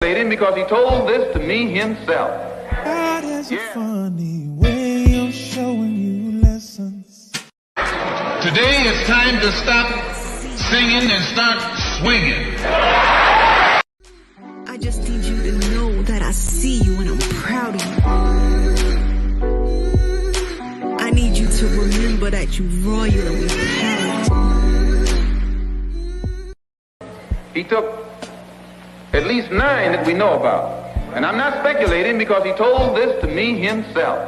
Because he told this to me himself. God has a funny way of showing you lessons. Today it's time to stop singing and start swinging. I just need you to know that I see you and I'm proud of you. I need you to remember that you royal and we proud. He took at least 9 that we know about. And I'm not speculating because he told this to me himself.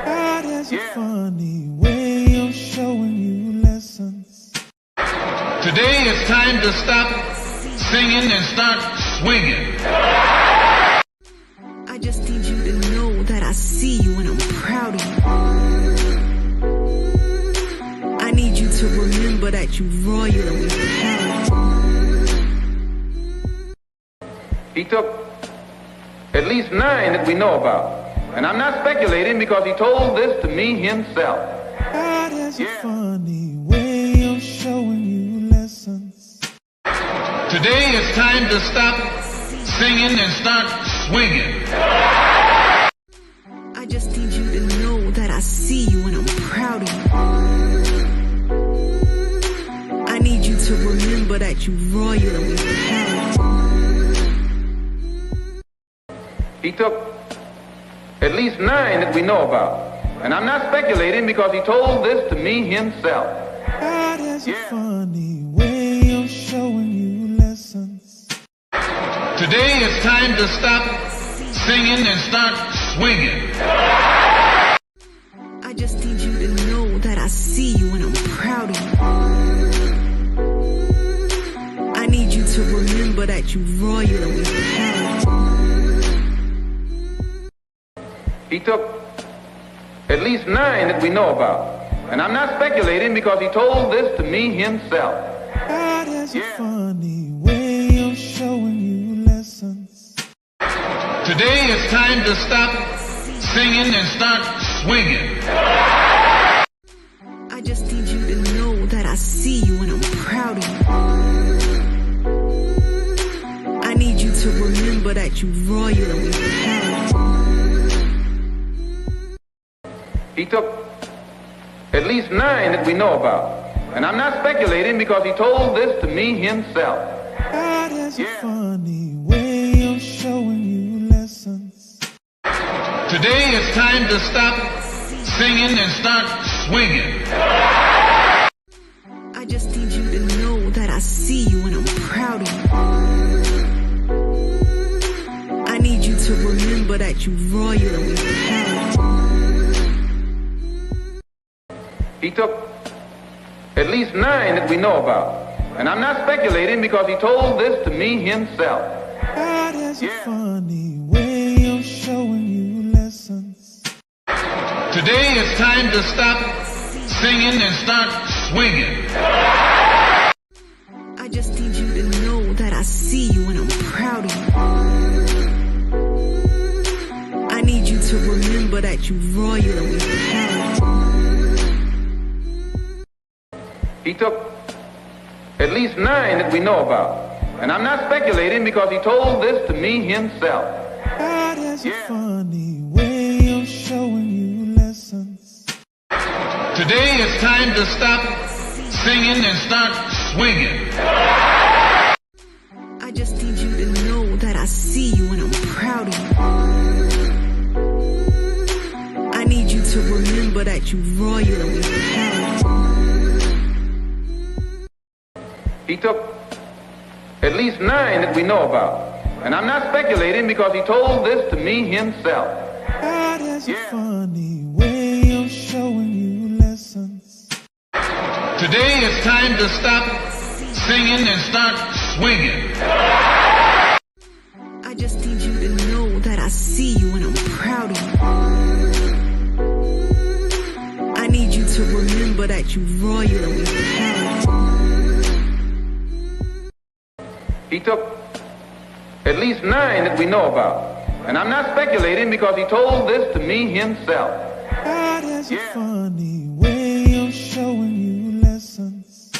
God has a funny way of showing you lessons. Today it's time to stop singing and start swinging. I just need you to know that I see you and I'm proud of you. I need you to remember that you royal and we proud. He took at least 9 that we know about. And I'm not speculating because he told this to me himself. God has a funny way of showing you lessons. Today it's time to stop singing and start swinging. I just need you to know that I see you and I'm proud of you. I need you to remember that you royal and we proud. He took at least 9 that we know about. And I'm not speculating because he told this to me himself. God has a funny way of showing you lessons. Today it's time to stop singing and start swinging. I just need you to know that I see you and I'm proud of you. I need you to remember that you royal and we proud. He took at least 9 that we know about. And I'm not speculating because he told this to me himself. God has a funny way of showing you lessons. Today it's time to stop singing and start swinging. I just need you to know that I see you and I'm proud of you. I need you to remember that you royal and we proud. He took at least 9 that we know about. And I'm not speculating because he told this to me himself. God has a funny way of showing you lessons. Today it's time to stop singing and start swinging. I just need you to know that I see you and I'm proud of you. I need you to remember that you royal and we proud. He took at least 9 that we know about. And I'm not speculating because he told this to me himself. God has a funny way of showing you lessons. Today it's time to stop singing and start swinging. I just need you to know that I see you and I'm proud of you. I need you to remember that you royal and we proud. He took at least 9 that we know about. And I'm not speculating because he told this to me himself. God has a funny way of showing you lessons. Today it's time to stop singing and start swinging. I just need you to know that I see you and I'm proud of you. I need you to remember that you royal and we proud. He took at least 9 that we know about. And I'm not speculating because he told this to me himself. God has a funny way of showing you lessons. Today it's time to stop singing and start swinging. I just need you to know that I see you and I'm proud of you. I need you to remember that you royal and we proud. He took at least 9 that we know about. And I'm not speculating because he told this to me himself. God has a funny way of showing you lessons.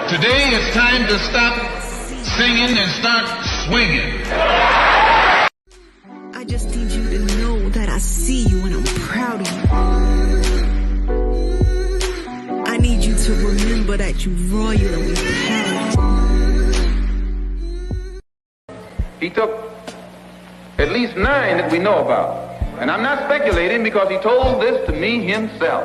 Today it's time to stop singing and start swinging. that you royal and we proud. He took at least 9 that we know about. And I'm not speculating because he told this to me himself.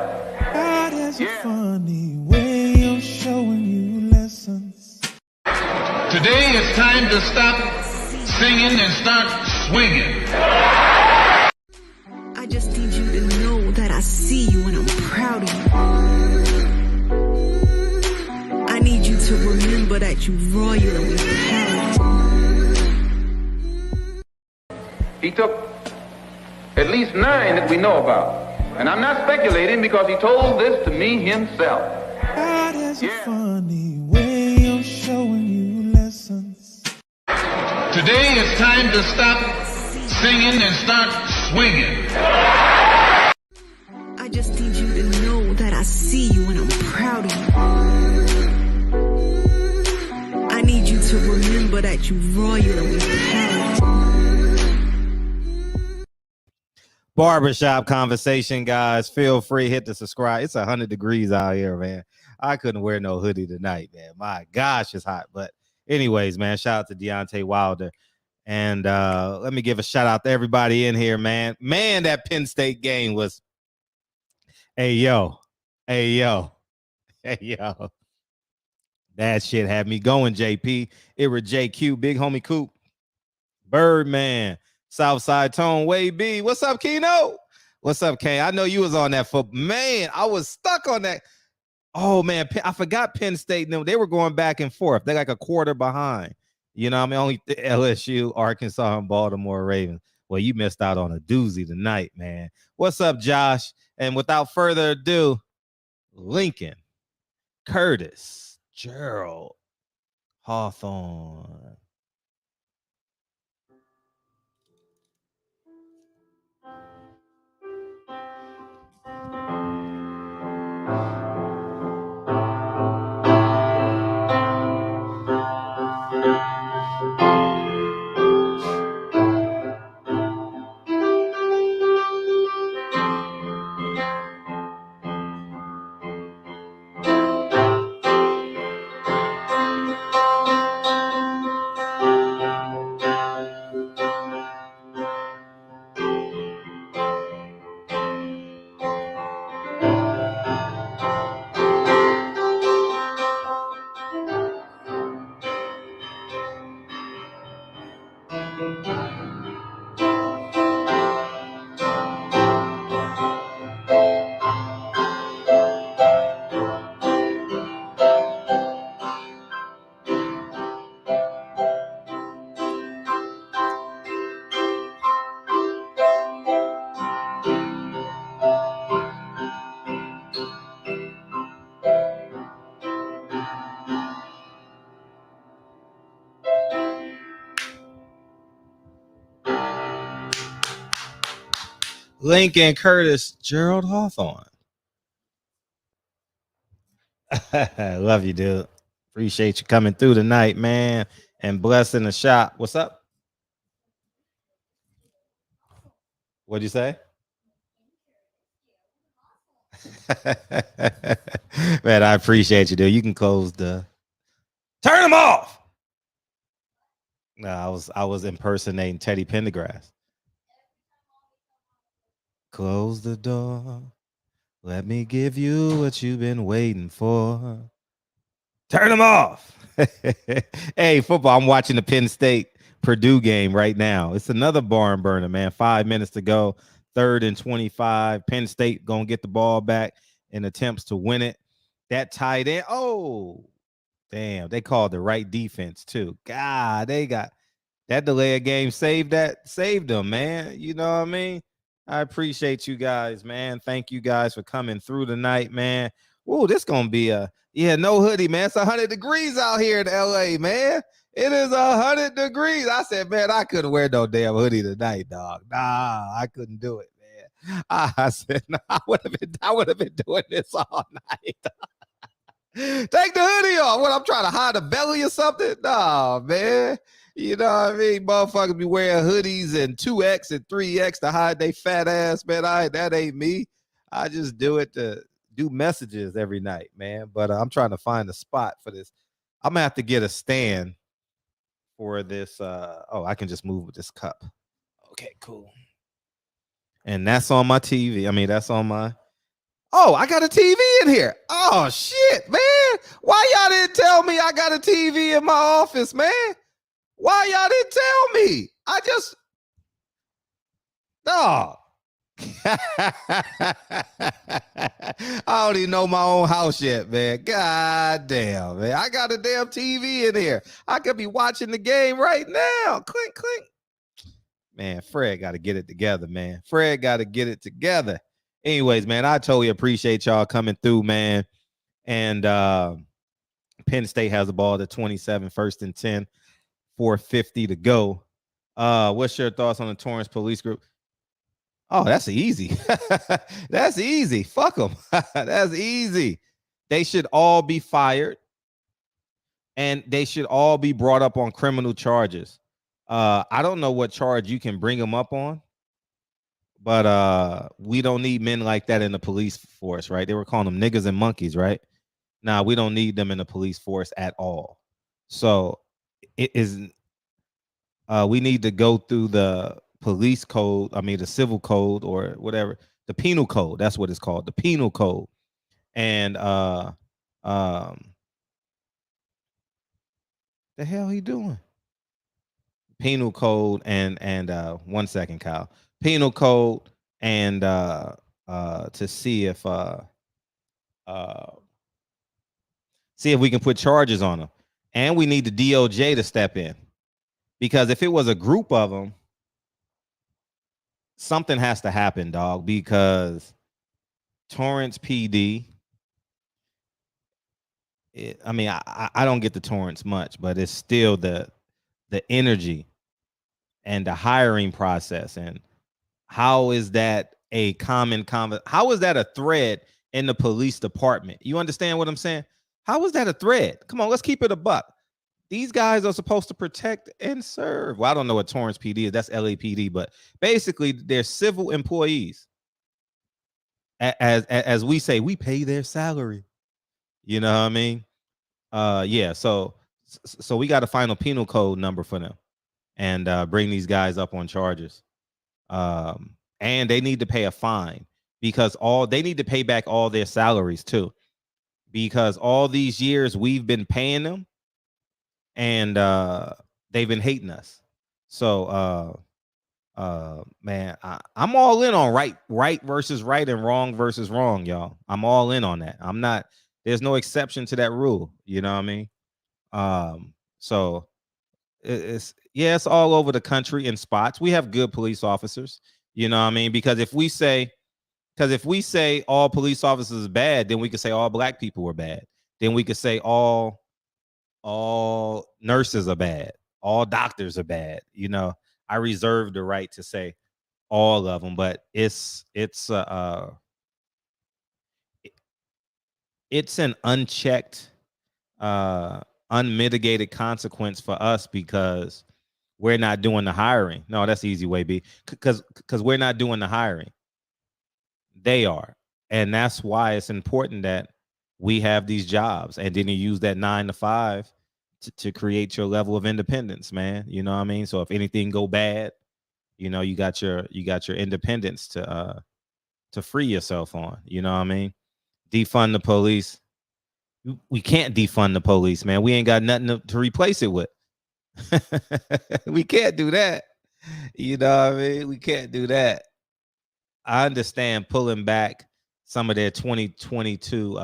God has a funny way of showing you lessons. Today it's time to stop singing and start swinging. I just need you to know that I see you and I'm proud of you. I need you to remember that you royal and we proud. He took at least 9 that we know about. And I'm not speculating because he told this to me himself. God has a funny way of showing you lessons. Today it's time to stop singing and start swinging. I just need you to know that I see you and I'm proud of you. I need you to remember that you royal and we proud. Barbershop conversation, guys. Feel free, hit the subscribe. It's 100 degrees out here, man. I couldn't wear no hoodie tonight, man. My gosh, it's hot. But anyways, man, shout out to Deontay Wilder. And let me give a shout out to everybody in here, man. Man, that Penn State game was, hey, yo. That shit had me going, JP. It was JQ, Big Homie Coop, Birdman, Southside Tone, Wade B. What's up, Keno? What's up, Kane? I know you was on that foot. Man, I was stuck on that. Oh, man, I forgot Penn State. No, they were going back and forth. They're like a quarter behind. You know, I mean, only LSU, Arkansas, and Baltimore Ravens. Well, you missed out on a doozy tonight, man. What's up, Josh? And without further ado, Lincoln, Curtis, Gerald, Hawthorne. Lincoln, Curtis, Gerald, Hawthorne. Love you, dude. Appreciate you coming through tonight, man, and blessing the shop. What's up? What'd you say? Man, I appreciate you, dude. You can close the... Turn them off! No, I was impersonating Teddy Pendergrass. Close the door. Let me give you what you've been waiting for. Turn them off. Hey, football. I'm watching the Penn State Purdue game right now. It's another barn burner, man. 5 minutes to go. 3rd and 25. Penn State gonna get the ball back in attempts to win it. That tight end. Oh, damn. They called the right defense too. God, they got that delay of game. Saved them, man. You know what I mean? I appreciate you guys, man. Thank you guys for coming through tonight, man. Ooh, this gonna be no hoodie, man. It's 100 degrees out here in LA, man. It is 100 degrees. I said, man, I couldn't wear no damn hoodie tonight, dog. Nah, I couldn't do it, man. I said, nah, I would have been doing this all night. Take the hoodie off. What, I'm trying to hide a belly or something? Nah, man. You know what I mean? Motherfuckers be wearing hoodies and 2X and 3X to hide their fat ass, man. That ain't me. I just do it to do messages every night, man. But I'm trying to find a spot for this. I'm gonna have to get a stand for this. I can just move with this cup. Okay, cool. And that's on my TV. I mean, that's on my. Oh, I got a TV in here. Oh shit, man. Why y'all didn't tell me I got a TV in my office, man? Why y'all didn't tell me? I just I don't even know my own house yet, man. God damn, man. I got a damn TV in here. I could be watching the game right now. Clink, clink. Man, Fred got to get it together, man. Fred got to get it together. Anyways, man, I totally appreciate y'all coming through, man. And Penn State has the ball at 27, 1st and 10, 4:50 to go. What's your thoughts on the Torrance police group? Oh, that's easy. That's easy. Fuck them. That's easy. They should all be fired, and they should all be brought up on criminal charges. I don't know what charge you can bring them up on, but we don't need men like that in the police force, right? They were calling them niggas and monkeys, right? Nah, we don't need them in the police force at all. So it is. We need to go through the police code. I mean, the civil code or whatever, the penal code. That's what it's called, the penal code. And the hell he doing? Penal code and 1 second, Kyle. Penal code and to see if we can put charges on them. And we need the DOJ to step in, because if it was a group of them, something has to happen, dog. Because Torrance PD. I don't get the Torrance much, but it's still the energy and the hiring process, and how is that a how is that a thread in the police department? You understand what I'm saying? How is that a thread? Come on, let's keep it a buck. These guys are supposed to protect and serve. Well, I don't know what Torrance PD is. That's LAPD, but basically they're civil employees. As we say, we pay their salary. You know what I mean? Yeah. So we got a final penal code number for them, and bring these guys up on charges. And they need to pay a fine, because they need to pay back all their salaries too, because all these years we've been paying them, and they've been hating us. So man, I'm all in on right versus right and wrong versus wrong, y'all. I'm all in on that. I'm not. There's no exception to that rule. You know what I mean? So it's all over the country in spots. We have good police officers. You know what I mean? Because if we say all police officers are bad, then we could say all black people are bad. Then we could say all nurses are bad. All doctors are bad. You know, I reserve the right to say all of them, but it's an unchecked, unmitigated consequence for us, because we're not doing the hiring. No, that's the easy way, B. Because we're not doing the hiring. They are. And that's why it's important that we have these jobs, and then you use that 9 to 5 to create your level of independence, man. You know what I mean? So if anything go bad, you know, you got your independence to free yourself on. You know what I mean? Defund the police. We can't defund the police, man. We ain't got nothing to replace it with. We can't do that. You know what I mean? We can't do that. I understand pulling back some of their 2022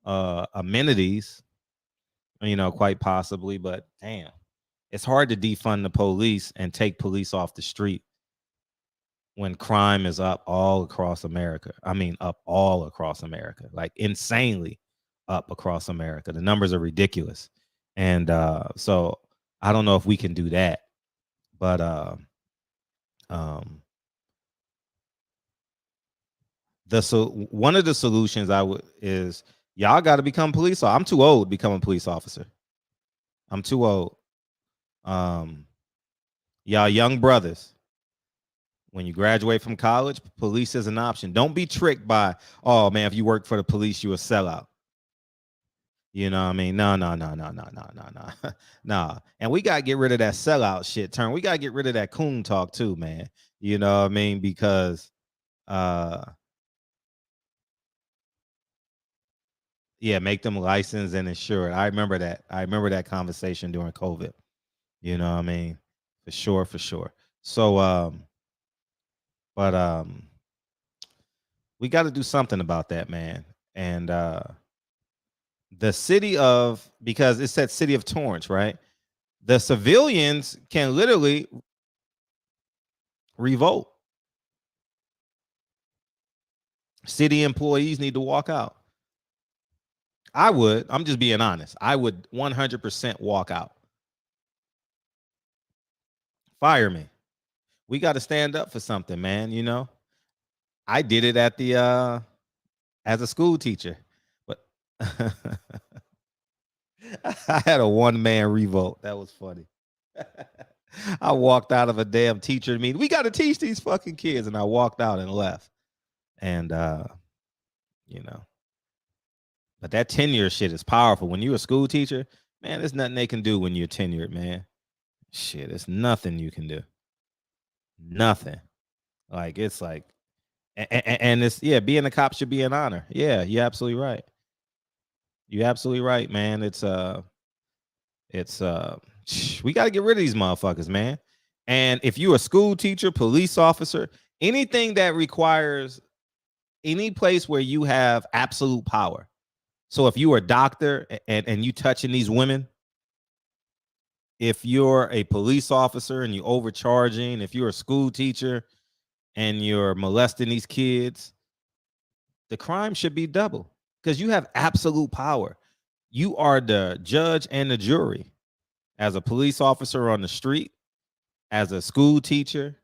amenities, you know, quite possibly, but damn, it's hard to defund the police and take police off the street when crime is up all across America. I mean, up all across America, like insanely up across America. The numbers are ridiculous. And so I don't know if we can do that, but one of the solutions is y'all got to become police. I'm too old to become a police officer. I'm too old. Y'all young brothers, When you graduate from college, police is an option. Don't be tricked by, oh man, if you work for the police, you a sellout. You know what I mean? No. No. And we got to get rid of that sellout shit turn. We got to get rid of that coon talk too, man. You know what I mean? Because yeah, make them licensed and insured. I remember that. I remember that conversation during COVID. You know what I mean? For sure. So but we got to do something about that, man. And the city of, because it said city of Torrance, right? The civilians can literally revolt. City employees need to walk out. I would. I'm just being honest. I would 100% walk out. Fire me. We got to stand up for something, man. You know, I did it at the as a school teacher, but I had a one-man revolt. That was funny. I walked out of a damn teacher meeting. We got to teach these fucking kids, and I walked out and left. And you know, but that tenure shit is powerful. When you're a school teacher, man, there's nothing they can do when you're tenured, man. Shit, it's nothing you can do. Nothing. Like, it's like, and it's, yeah, being a cop should be an honor. Yeah, you're absolutely right. You're absolutely right, man. It's we got to get rid of these motherfuckers, man. And if you're a school teacher, police officer, anything that requires any place where you have absolute power. So if you're a doctor and you touching these women, if you're a police officer and you're overcharging, if you're a school teacher and you're molesting these kids, the crime should be double because you have absolute power. You are the judge and the jury. As a police officer on the street, as a school teacher,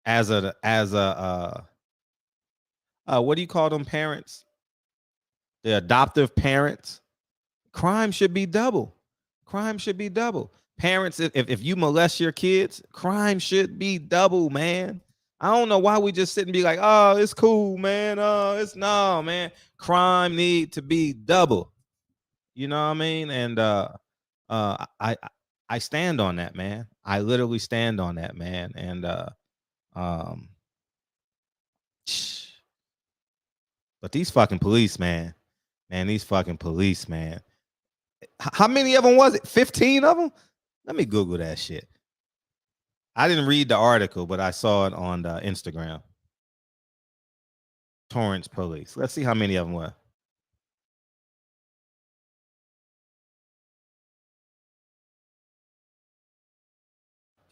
as a what do you call them parents? The adoptive parents. Crime should be double. Crime should be double. Parents, if you molest your kids, crime should be double, man. I don't know why we just sit and be like, oh, it's cool, man. It's no, man. Crime need to be double. You know what I mean? And I stand on that, man. I literally stand on that, man. And but these fucking police, man, these fucking police, man. How many of them was it? 15 of them? Let me Google that shit. I didn't read the article, but I saw it on the Instagram. Torrance police. Let's see how many of them were.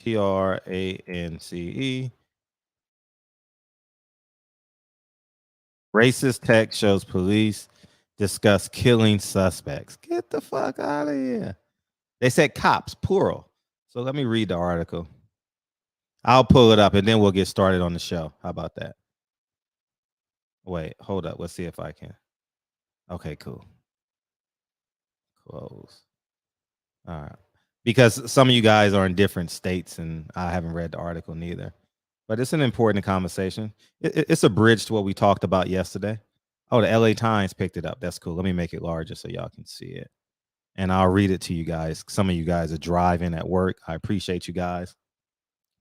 TRANCE. Racist text shows police discuss killing suspects. Get the fuck out of here. They said cops, plural. So let me read the article. I'll pull it up and then we'll get started on the show. How about that? Wait, hold up. Let's see if I can. Okay, cool. Close. All right. Because some of you guys are in different states and I haven't read the article neither. But it's an important conversation. It's a bridge to what we talked about yesterday. Oh, the LA Times picked it up. That's cool. Let me make it larger so y'all can see it. And I'll read it to you guys. Some of you guys are driving at work. I appreciate you guys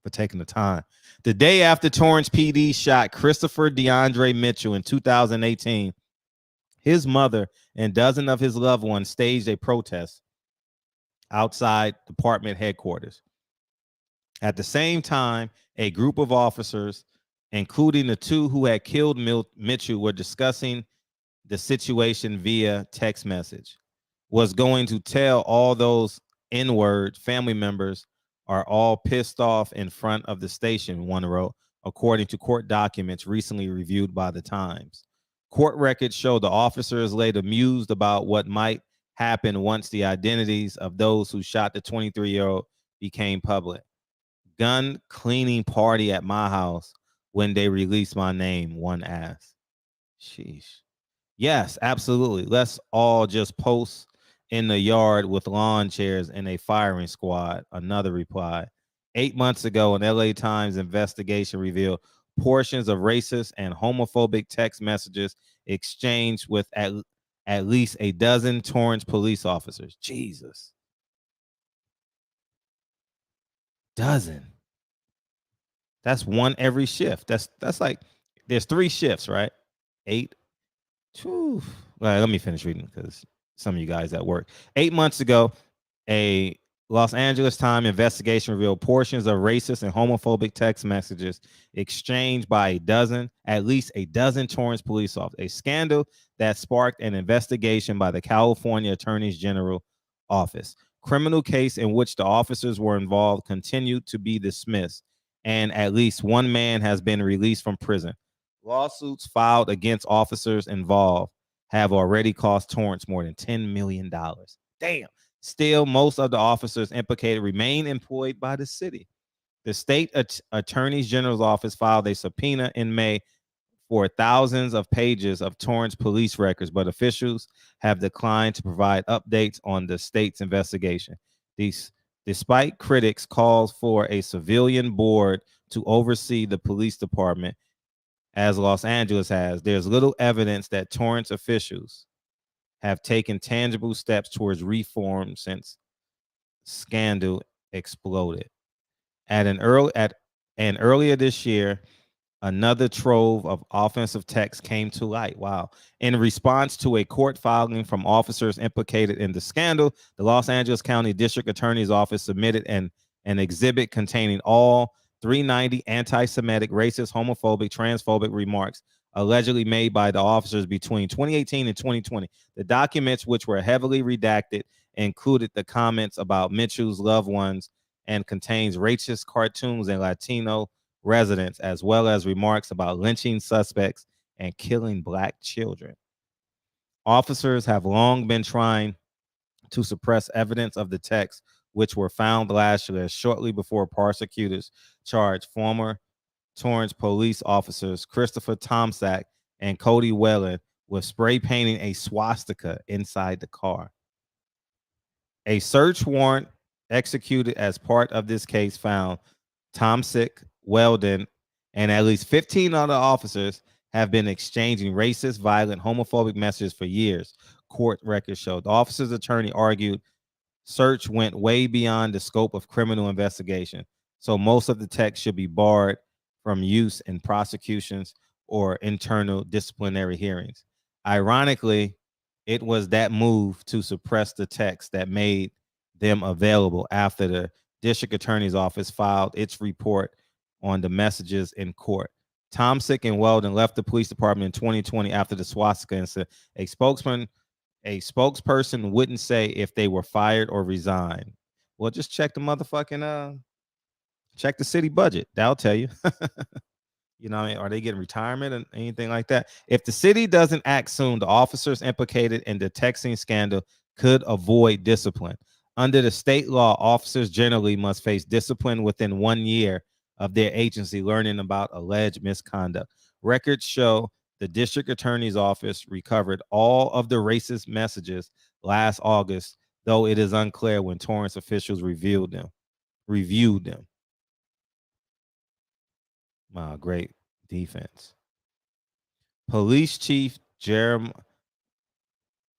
for taking the time. The day after Torrance PD shot Christopher DeAndre Mitchell in 2018, his mother and dozens of his loved ones staged a protest outside department headquarters. At the same time, a group of officers, including the two who had killed Mitchell, were discussing the situation via text message. Was going to tell all those N-word family members are all pissed off in front of the station, one wrote, according to court documents recently reviewed by the Times. Court records show the officers later mused about what might happen once the identities of those who shot the 23-year-old became public. Gun cleaning party at my house when they released my name, one asked. Sheesh. Yes, absolutely. Let's all just post in the yard with lawn chairs and a firing squad, another replied. 8 months ago, an LA Times investigation revealed portions of racist and homophobic text messages exchanged with at least a dozen Torrance police officers. Jesus. Dozen. That's one every shift. That's like, there's 3 shifts, right? 8. Whew. Well, let me finish reading because some of you guys at work. 8 months ago, a Los Angeles Times investigation revealed portions of racist and homophobic text messages exchanged by at least a dozen Torrance police officers. A scandal that sparked an investigation by the California Attorney General Office. Criminal case in which the officers were involved continued to be dismissed, and at least one man has been released from prison. Lawsuits filed against officers involved have already cost Torrance more than $10 million. Damn. Still, most of the officers implicated remain employed by the city. The state attorney general's office filed a subpoena in May for thousands of pages of Torrance police records, but officials have declined to provide updates on the state's investigation. Despite critics' calls for a civilian board to oversee the police department, as Los Angeles has, there's little evidence that Torrance officials have taken tangible steps towards reform since scandal exploded. Earlier this year, another trove of offensive text came to light. Wow. In response to a court filing from officers implicated in the scandal, the Los Angeles County District Attorney's Office submitted an exhibit containing all 390 anti-Semitic, racist, homophobic, transphobic remarks allegedly made by the officers between 2018 and 2020. The documents, which were heavily redacted, included the comments about Mitchell's loved ones and contains racist cartoons and Latino residents, as well as remarks about lynching suspects and killing Black children. Officers have long been trying to suppress evidence of the text, which were found last year shortly before prosecutors charged former Torrance police officers Christopher Tomczak and Cody Whelan with spray painting a swastika inside the car. A search warrant executed as part of this case found Tomczak, Weldon, and at least 15 other officers have been exchanging racist, violent, homophobic messages for years. Court records showed. The officer's attorney argued search went way beyond the scope of criminal investigation, so most of the text should be barred from use in prosecutions or internal disciplinary hearings. Ironically, it was that move to suppress the text that made them available after the district attorney's office filed its report on the messages in court. Tomczak and Weldon left the police department in 2020 after the swastika incident. A spokesperson wouldn't say if they were fired or resigned. Well, just check the motherfucking check the city budget. That'll tell you. You know what I mean? Are they getting retirement and anything like that? If the city doesn't act soon, the officers implicated in the texting scandal could avoid discipline. Under the state law, officers generally must face discipline within 1 year of their agency learning about alleged misconduct. Records show the district attorney's office recovered all of the racist messages last August, though it is unclear when Torrance officials reviewed them. Wow, great defense. Police Chief Jerome.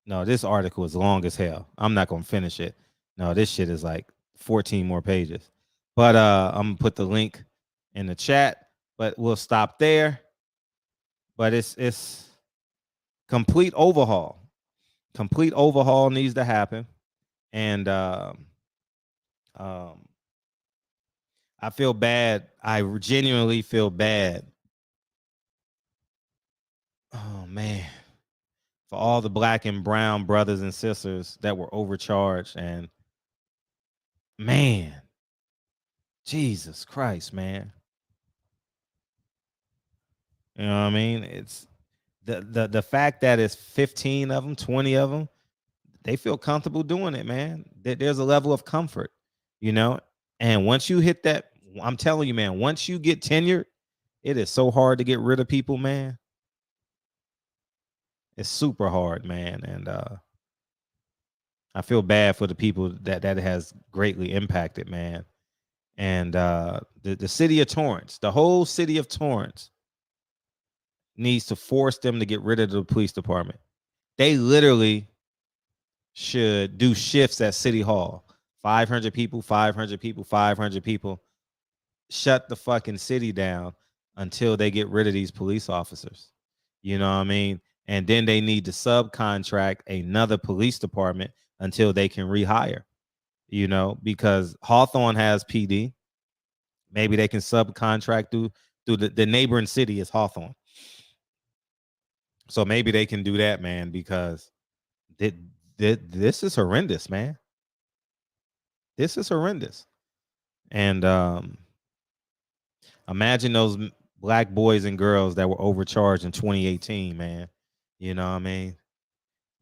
No, this article is long as hell. I'm not going to finish it. No, this shit is like 14 more pages. But I'm going to put the link in the chat, but we'll stop there. But it's complete overhaul. Complete overhaul needs to happen. And I feel bad. I genuinely feel bad. Oh, man. For all the Black and brown brothers and sisters that were overcharged. And, man, Jesus Christ, man. You know what I mean? It's the fact that it's 15 of them, 20 of them, they feel comfortable doing it, man. There's a level of comfort, you know? And once you hit that, I'm telling you, man, once you get tenured, it is so hard to get rid of people, man. It's super hard, man. And I feel bad for the people that has greatly impacted, man. And the city of Torrance, the whole city of Torrance, needs to force them to get rid of the police department. They literally should do shifts at City Hall. 500 people, 500 people, 500 people. Shut the fucking city down until they get rid of these police officers. You know what I mean? And then they need to subcontract another police department until they can rehire, you know, because Hawthorne has PD. Maybe they can subcontract through the neighboring city is Hawthorne. So maybe they can do that, man, because this is horrendous, man. This is horrendous. And imagine those black boys and girls that were overcharged in 2018, man. You know what I mean?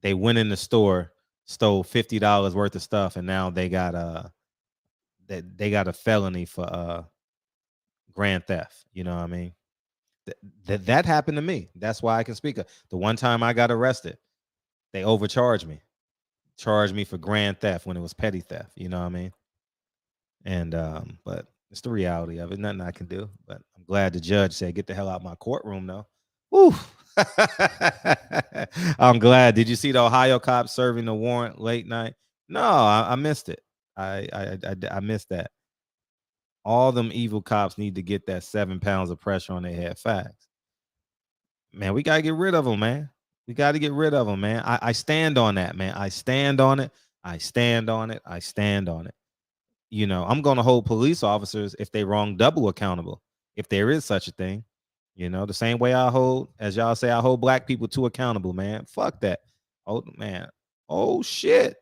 They went in the store, stole $50 worth of stuff, and now they got a felony for grand theft. You know what I mean? That happened to me. That's why I can speak. The one time I got arrested, they overcharged me, charged me for grand theft when it was petty theft. You know what I mean? And but it's the reality of it. Nothing I can do. But I'm glad the judge said, "Get the hell out of my courtroom," though. Woo. I'm glad. Did you see the Ohio cop serving the warrant late night? No, I missed it. I missed that. All them evil cops need to get that 7 pounds of pressure on their head. Facts. Man, we gotta get rid of them, man. We got to get rid of them, man. I stand on that, man. I stand on it. I stand on it. I stand on it. You know, I'm going to hold police officers, if they wrong, double accountable, if there is such a thing. You know, the same way I hold, as y'all say, I hold black people too accountable, man. Fuck that. Oh, man. Oh, shit.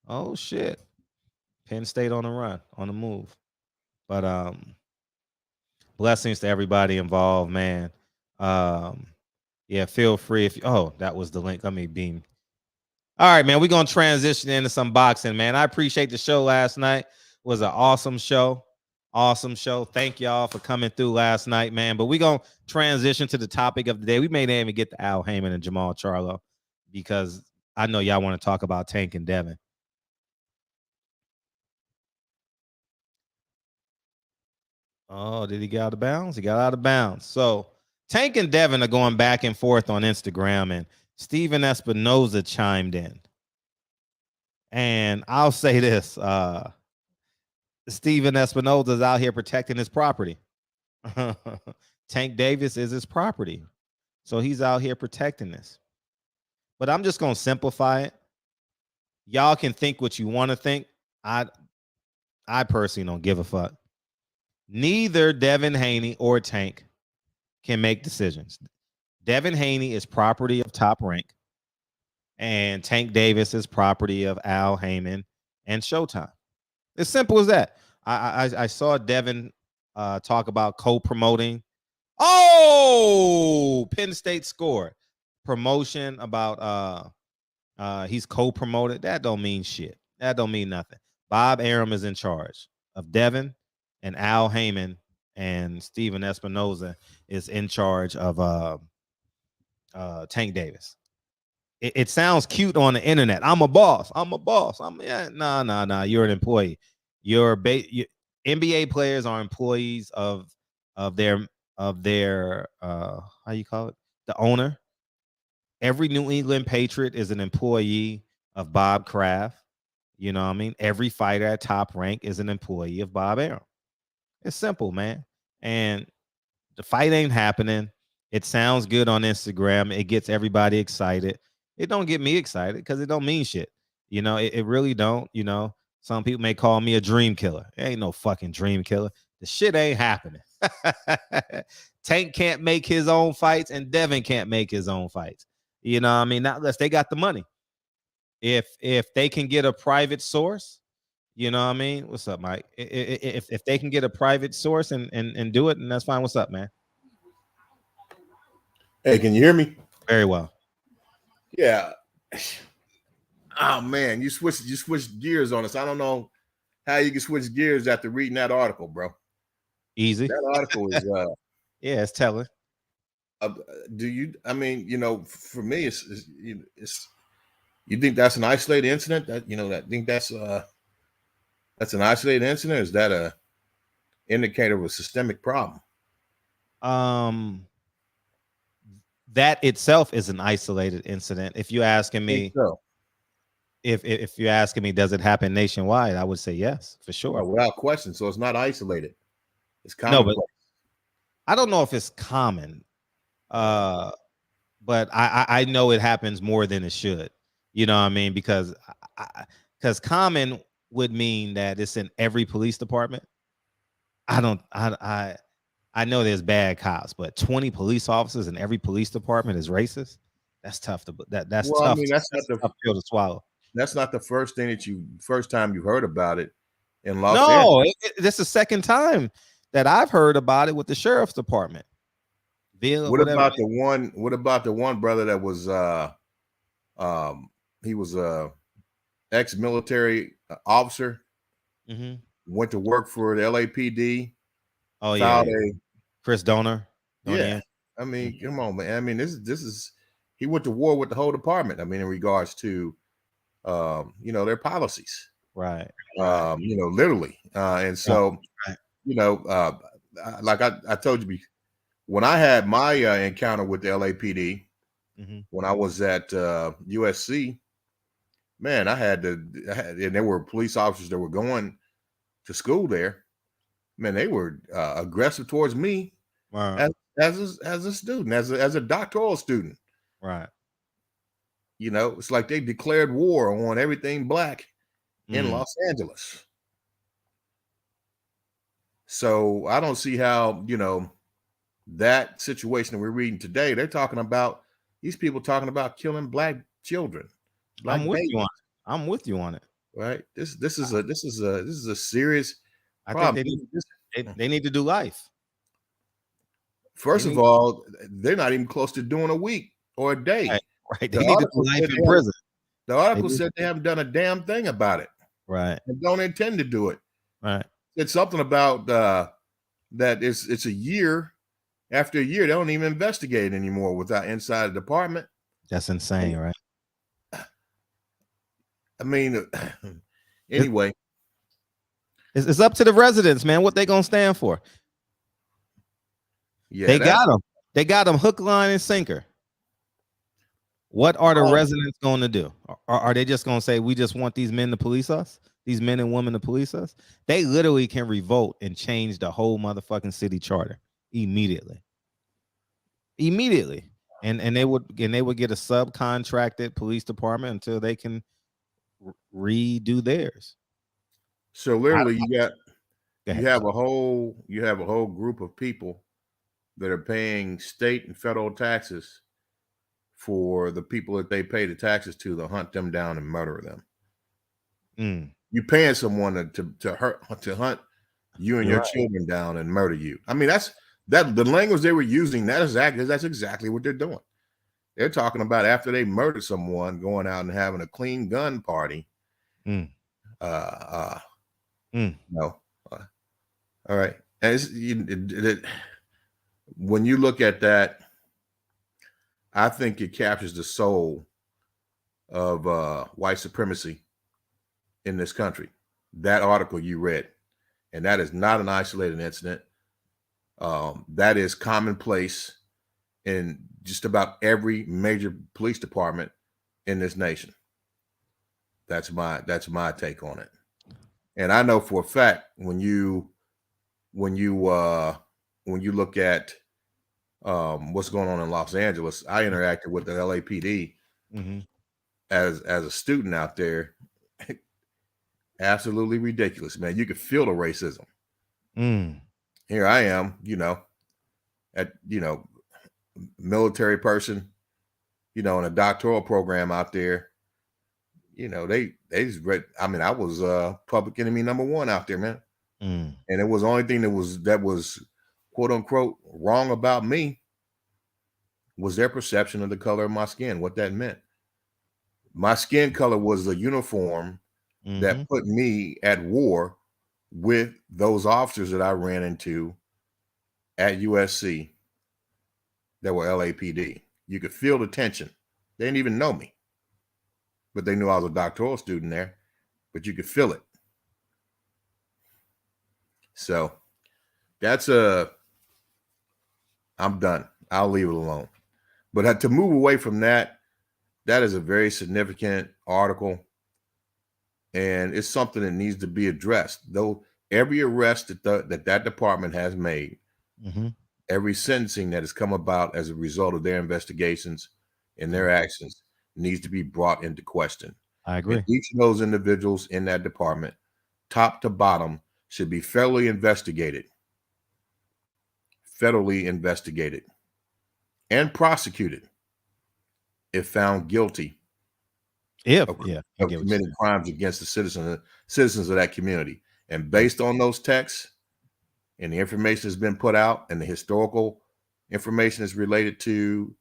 Oh, shit. Penn State on the run, on the move. But blessings to everybody involved, man. Yeah, feel free if that was the link. Let me beam. All right, man. We're gonna transition into some boxing, man. I appreciate the show last night. It was an awesome show. Awesome show. Thank y'all for coming through last night, man. But we're gonna transition to the topic of the day. We may not even get to Al Haymon and Jermall Charlo, because I know y'all want to talk about Tank and Devin. Oh, did he get out of bounds? He got out of bounds. So Tank and Devin are going back and forth on Instagram, and Steven Espinoza chimed in. And I'll say this, Steven Espinoza is out here protecting his property. Tank Davis is his property. So he's out here protecting this. But I'm just going to simplify it. Y'all can think what you want to think. I personally don't give a fuck. Neither Devin Haney or Tank can make decisions. Devin Haney is property of Top Rank, and Tank Davis is property of Al Haymon and Showtime. As simple as that. I saw Devin talk about co-promoting. Oh, Penn State scored. Promotion about he's co-promoted. That don't mean shit. That don't mean nothing. Bob Arum is in charge of Devin, and Al Haymon and Steven Espinoza is in charge of Tank Davis. It sounds cute on the internet. I'm a boss. I'm a boss. Nah. You're an employee. Your NBA players are employees of their how you call it? The owner. Every New England Patriot is an employee of Bob Kraft. You know what I mean? Every fighter at Top Rank is an employee of Bob Arum. It's simple, man. And the fight ain't happening. It sounds good on Instagram. It gets everybody excited. It don't get me excited because it don't mean shit. You know, it really don't. You know, some people may call me a dream killer. It ain't no fucking dream killer. The shit ain't happening. Tank can't make his own fights, and Devin can't make his own fights. You know what I mean? Not unless they got the money. If they can get a private source, you know what I mean? What's up, Mike? If they can get a private source and do it, and that's fine. What's up, man? Hey, can you hear me? Very well. Yeah. Oh man, you switched gears on us. I don't know how you can switch gears after reading that article, bro. Easy. That article is yeah, it's telling. Do you? I mean, you know, for me, it's you think that's an isolated incident? That think that's That's an isolated incident. Is that a indicator of a systemic problem? That itself is an isolated incident. If you're asking me, so. if you're asking me, does it happen nationwide? I would say yes, for sure. Well, without question. So it's not isolated. It's common. No, but I don't know if it's common. But I know it happens more than it should. You know what I mean? Because common would mean that it's in every police department. I know there's bad cops, but 20 police officers in every police department is racist. That's tough to that's well, tough. I mean, that's not the tough pill to swallow. That's not the first time you heard about it in Los Angeles. No, this is the second time that I've heard about it with the sheriff's department. What about the one brother that was he was a ex-military officer, went to work for the LAPD. Oh yeah, Chris Donor. Yeah, I mean, come on, man. I mean, this is he went to war with the whole department. I mean, in regards to their policies, right? Literally, and so like I told you, when I had my encounter with the LAPD, when I was at USC, man, and there were police officers that were going to school there. Man, they were aggressive towards me as a student, as a doctoral student. Right. It's like they declared war on everything black in Los Angeles. So I don't see how, that situation that we're reading today, they're talking about these people talking about killing black children. I'm with you on it. Right. This is a serious problem. I think they need to do life. First of all, they're not even close to doing a week or a day. Right. They need to do life in prison. The article said they haven't done a damn thing about it. Right. And don't intend to do it. Right. It's something about that it's a year. After a year, they don't even investigate anymore without inside the department. That's insane, right? I mean, anyway. It's up to the residents, man, what they gonna stand for. Yeah, they got them. They got them hook, line, and sinker. What are the residents going to do? Are they just going to say, we just want these men to police us? These men and women to police us? They literally can revolt and change the whole motherfucking city charter immediately. And they would get a subcontracted police department until they can redo theirs. So literally you have a whole group of people that are paying state and federal taxes for the people that they pay the taxes to hunt them down and murder them. You paying someone to hunt you and your children down and murder you. I mean, that's the language they were using. That's exactly what they're doing. They're talking about after they murder someone, going out and having a clean gun party. No. All right. And when you look at that, I think it captures the soul of white supremacy in this country. That article you read, and that is not an isolated incident. That is commonplace in just about every major police department in this nation. That's my take on it. And I know for a fact when you look at what's going on in Los Angeles, I interacted with the LAPD as a student out there. Absolutely ridiculous, man. You could feel the racism. Here I am, military person, in a doctoral program out there. They just read. I mean, I was public enemy number one out there, man. And it was the only thing that was quote unquote wrong about me was their perception of the color of my skin, what that meant. My skin color was a uniform that put me at war with those officers that I ran into at USC that were LAPD. You could feel the tension. They didn't even know me, but they knew I was a doctoral student there, but you could feel it. So that's I'm done. I'll leave it alone. But to move away from that, that is a very significant article, and it's something that needs to be addressed. Though every arrest that department has made, every sentencing that has come about as a result of their investigations and their actions needs to be brought into question. I agree. And each of those individuals in that department, top to bottom, should be federally investigated and prosecuted if found guilty of committing crimes against the citizens of that community. And based on those texts and the information that's been put out and the historical information that's related to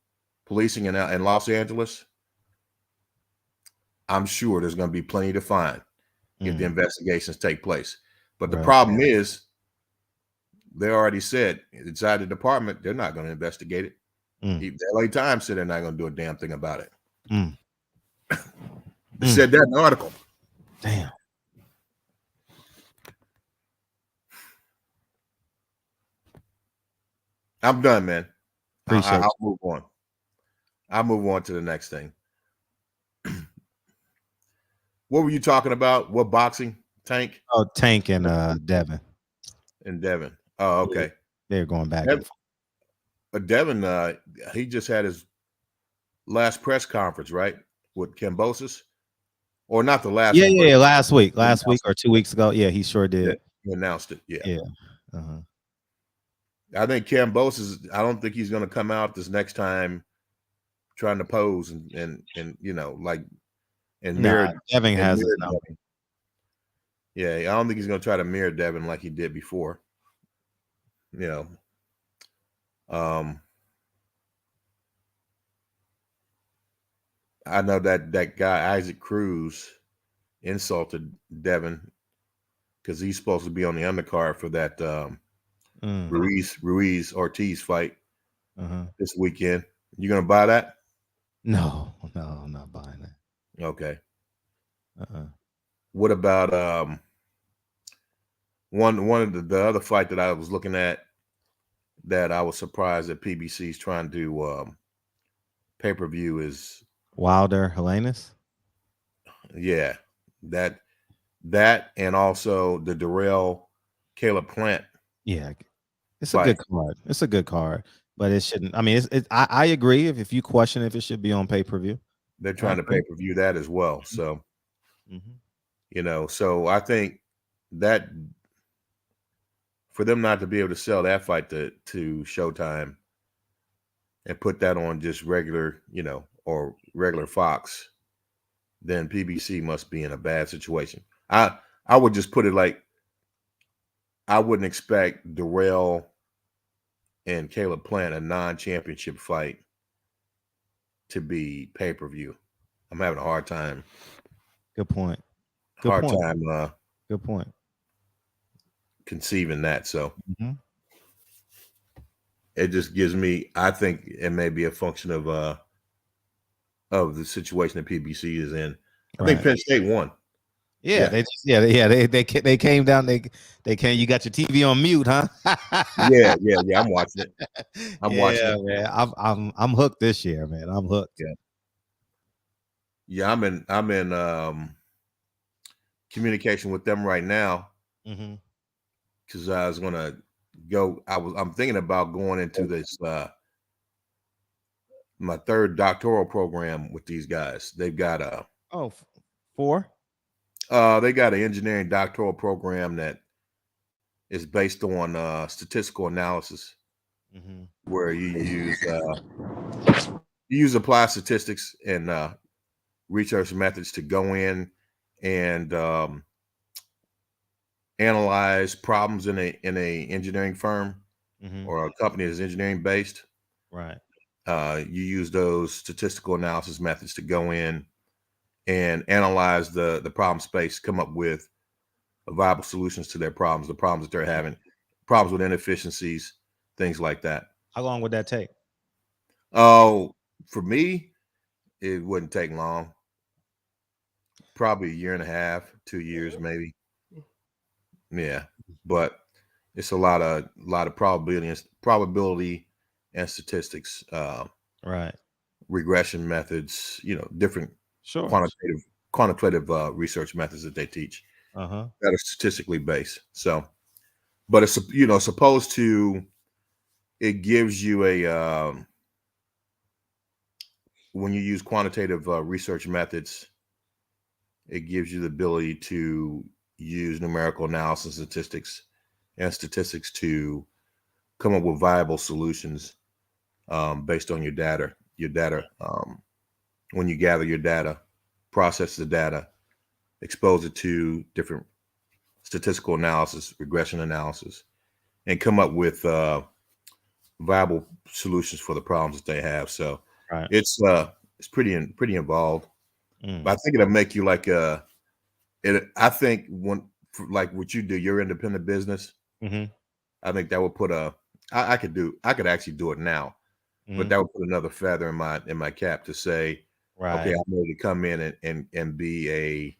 policing in Los Angeles, I'm sure there's going to be plenty to find if the investigations take place. But the problem is, they already said inside the department they're not going to investigate it. The LA Times said they're not going to do a damn thing about it. They said that in the article. Damn. I'm done, man. Appreciate I'll move on. I'll move on to the next thing. What were you talking about? What boxing? Tank? Oh, Tank and Devin. And Devin. Oh, okay. They're going back. Devin, he just had his last press conference, right? With Kambosos? Or not the last one? Yeah, last week or 2 weeks ago. Yeah, he sure did. Yeah, he announced it. Yeah. Uh-huh. I think Kambosos, I don't think he's going to come out this next time trying to pose and you know, like, and mirror. Devin has it now. Yeah, I don't think he's going to try to mirror Devin like he did before. You know, I know that guy Isaac Cruz insulted Devin because he's supposed to be on the undercard for that Ruiz Ortiz fight this weekend. You gonna buy that? No, I'm not buying that. Okay. What about one of the other fight that I was looking at that I was surprised that PBC is trying to pay-per-view is Wilder Helenius? Yeah, that and also the Darrell Caleb Plant. Yeah, it's a good card. It's a good card, but it shouldn't. I mean, I agree. If you question if it should be on pay-per-view, they're trying to pay-per-view that as well. So, you know, so I think that for them not to be able to sell that fight to Showtime and put that on just regular, you know, or regular Fox, then PBC must be in a bad situation. I would just put it like, I wouldn't expect Darrell and Caleb Plant, a non-championship fight, to be pay-per-view. I'm having a hard time. Good point. Good point conceiving that. So it just gives me, I think it may be a function of the situation that PBC is in. I think Penn State won. Yeah, they came down. They came. You got your TV on mute, huh? yeah. I'm watching it. I'm watching it. Man. I'm hooked this year, man. I'm hooked. Yeah, I'm in communication with them right now because I was gonna go. I'm thinking about going into this my third doctoral program with these guys. They've got four. They got an engineering doctoral program that is based on statistical analysis, where you use applied statistics and research methods to go in and analyze problems in a engineering firm or a company that's engineering based. Right. You use those statistical analysis methods to go in and analyze the problem space, come up with viable solutions to their problems, the problems that they're having, problems with inefficiencies, things like that. How long would that take? Oh, for me, it wouldn't take long. Probably a year and a half, 2 years, maybe. Yeah. But it's a lot of probability and statistics, Right. regression methods, different Sure. quantitative research methods that they teach Uh-huh. that are statistically based. So, but it's supposed to, it gives you a when you use quantitative research methods, it gives you the ability to use numerical analysis, statistics to come up with viable solutions based on your data. When you gather your data, process the data, expose it to different statistical analysis, regression analysis, and come up with viable solutions for the problems that they have. So Right. it's pretty involved. But I think it'll make you like I think like what you do, your independent business. Mm-hmm. I think that would put I could actually do it now, but that would put another feather in my cap to say, right. Okay, I'm ready to come in and be a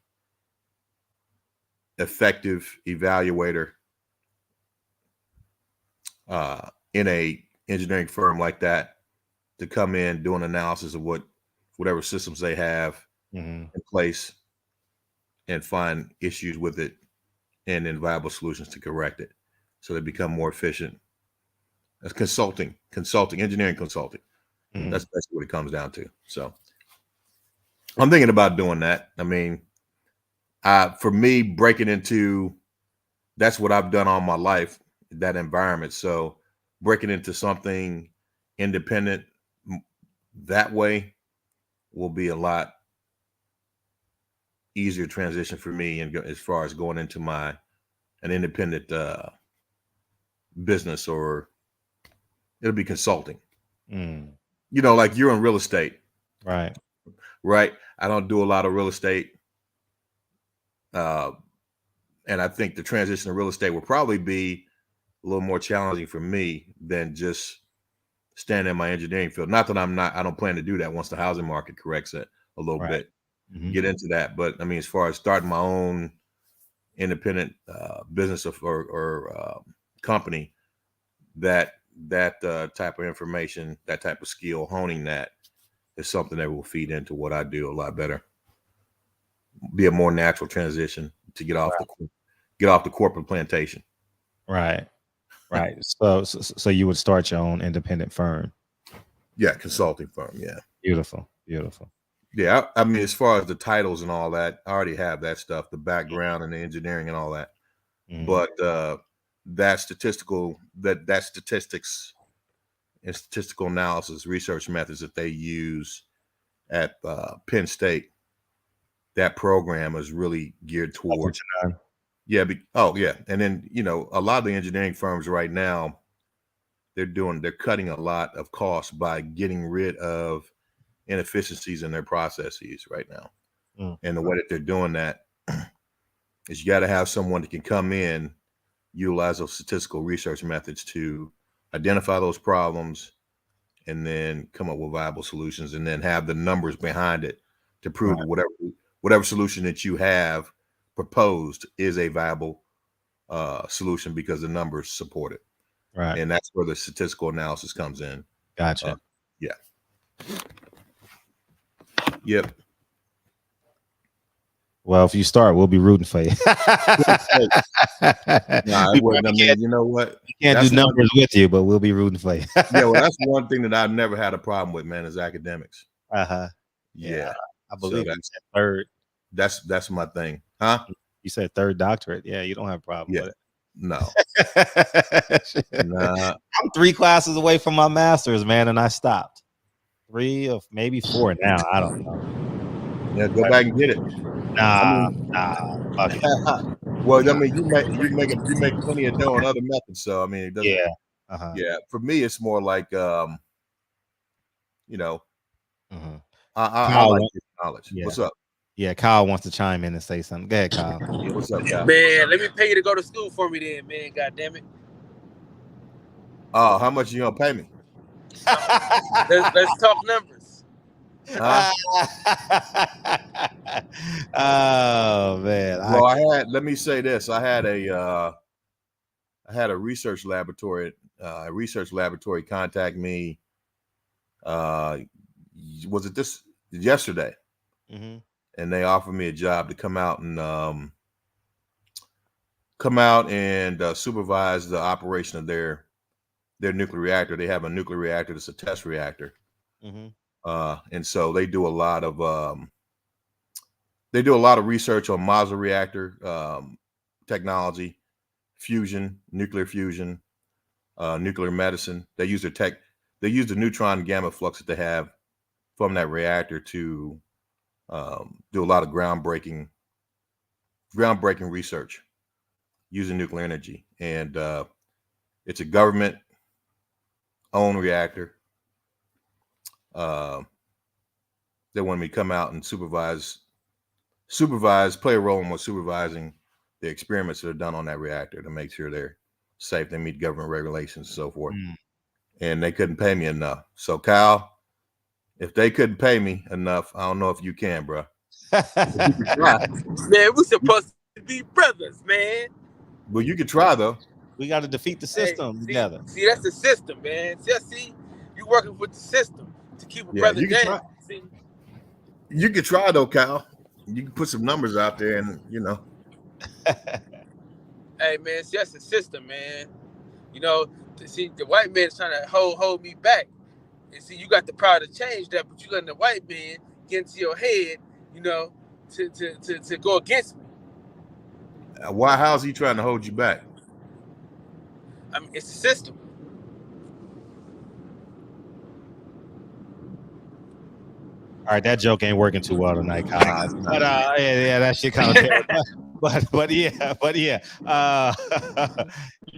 effective evaluator in a engineering firm like that, to come in, do an analysis of whatever systems they have in place and find issues with it, and then viable solutions to correct it so they become more efficient. That's engineering consulting. That's basically what it comes down to. So I'm thinking about doing that. I mean, for me, breaking into, that's what I've done all my life, that environment. So breaking into something independent that way will be a lot easier transition for me, and as far as going into an independent business, or it'll be consulting. Like you're in real estate, right? I don't do a lot of real estate, and I think the transition to real estate will probably be a little more challenging for me than just staying in my engineering field. Not that I don't plan to do that once the housing market corrects it a little bit. Get into that. But I mean, as far as starting my own independent business or company, that type of information, that type of skill, honing that is something that will feed into what I do a lot better. Be a more natural transition to get off the corporate plantation. Right. So you would start your own independent firm. Yeah, consulting firm. Yeah. Beautiful. Yeah, I mean, as far as the titles and all that, I already have that stuff, the background and the engineering and all that. But that statistics and statistical analysis research methods that they use at Penn State, that program is really geared towards. Yeah. And then, a lot of the engineering firms right now, they're cutting a lot of costs by getting rid of inefficiencies in their processes right now. And the way that they're doing that is you got to have someone that can come in, utilize those statistical research methods to identify those problems, and then come up with viable solutions, and then have the numbers behind it to prove that whatever solution that you have proposed is a viable solution because the numbers support it. Right. And that's where the statistical analysis comes in. Gotcha. Yeah. Yep. Well, if you start, we'll be rooting for you. You know what? We can't do numbers with you, but we'll be rooting for you. Yeah, well, that's one thing that I've never had a problem with, man, is academics. Yeah. I believe so that's third. That's my thing. Huh? You said third doctorate. Yeah, you don't have a problem with it. No. Nah. I'm 3 classes away from my master's, man, and I stopped. 3 or maybe 4 now. I don't know. Yeah, go back and get it. Nah. Okay. Well, I mean, you make plenty of dough on other methods, so I mean, it doesn't. Yeah. Yeah. For me, it's more like, I like this knowledge. Yeah. What's up? Yeah, Kyle wants to chime in and say something. Go ahead, Kyle. Yeah, what's up, Kyle? Man, let me pay you to go to school for me then, man. God damn it. Oh, how much you gonna pay me? Let's talk numbers. Oh man. Well, let me say this. I had had a research laboratory contact me. Was it this yesterday? Mm-hmm. And they offered me a job to come out and supervise the operation of their nuclear reactor. They have a nuclear reactor that's a test reactor. Mm-hmm. And so they do a lot of research on module reactor technology, fusion, nuclear fusion, nuclear medicine. They use the neutron gamma flux that they have from that reactor to do a lot of groundbreaking research using nuclear energy. And it's a government owned reactor. They wanted me to come out and supervise, play a role in supervising the experiments that are done on that reactor to make sure they're safe, they meet government regulations and so forth. And they couldn't pay me enough. So Kyle, if they couldn't pay me enough, I don't know if you can, bro. Man, we supposed to be brothers, man. Well, you could try though. We got to defeat the system together. See, that's the system, man. See, you working with the system to keep a brother down. You could try though, Kyle. You can put some numbers out there, and you know. Hey, man, see, that's the system, man. You know, see, the white man's trying to hold me back. And see, you got the power to change that, but you letting the white man get into your head, you know, to go against me. Why? How's he trying to hold you back? I mean, it's the system. All right, that joke ain't working too well tonight, Kyle. But yeah, that shit kind of. but yeah.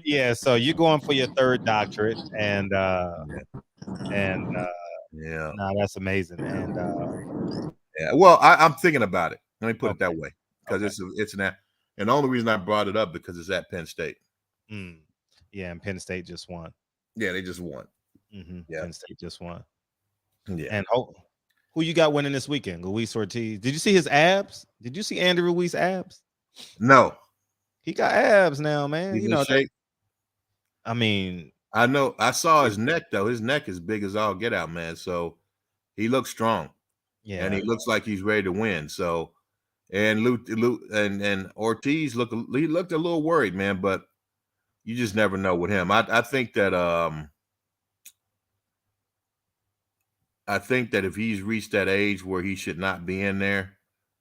Yeah. So you're going for your third doctorate, and yeah, nah, that's amazing. And yeah, well, I'm thinking about it. Let me put it that way, because it's an, and the only reason I brought it up because it's at Penn State. Yeah, and Penn State just won. Yeah, they just won. Yeah, Penn State just won. Yeah, and who you got winning this weekend? Luis Ortiz. Did you see his abs? Did you see Andy Ruiz's abs? No. He got abs now, man. He's you know, shape. I mean, I know. I saw his neck though. His neck is big as all get out, man. So he looks strong. Yeah, and he looks like he's ready to win. So, and and Ortiz looked a little worried, man. But you just never know with him. I think that if he's reached that age where he should not be in there,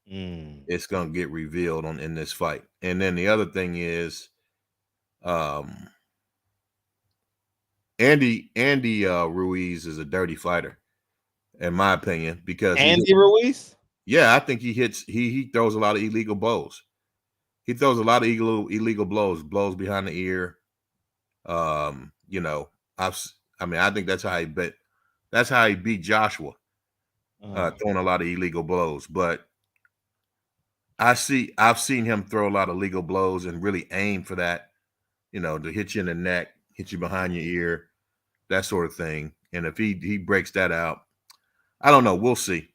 it's gonna get revealed in this fight. And then the other thing is, Andy Ruiz is a dirty fighter, in my opinion, because Andy Ruiz. Yeah, I think he throws a lot of illegal blows. He throws a lot of illegal blows behind the ear. You know, I think that's how he bet. That's how he beat Joshua, throwing a lot of illegal blows. But I've seen him throw a lot of legal blows and really aim for that, you know, to hit you in the neck, hit you behind your ear, that sort of thing. And if he breaks that out, I don't know. We'll see.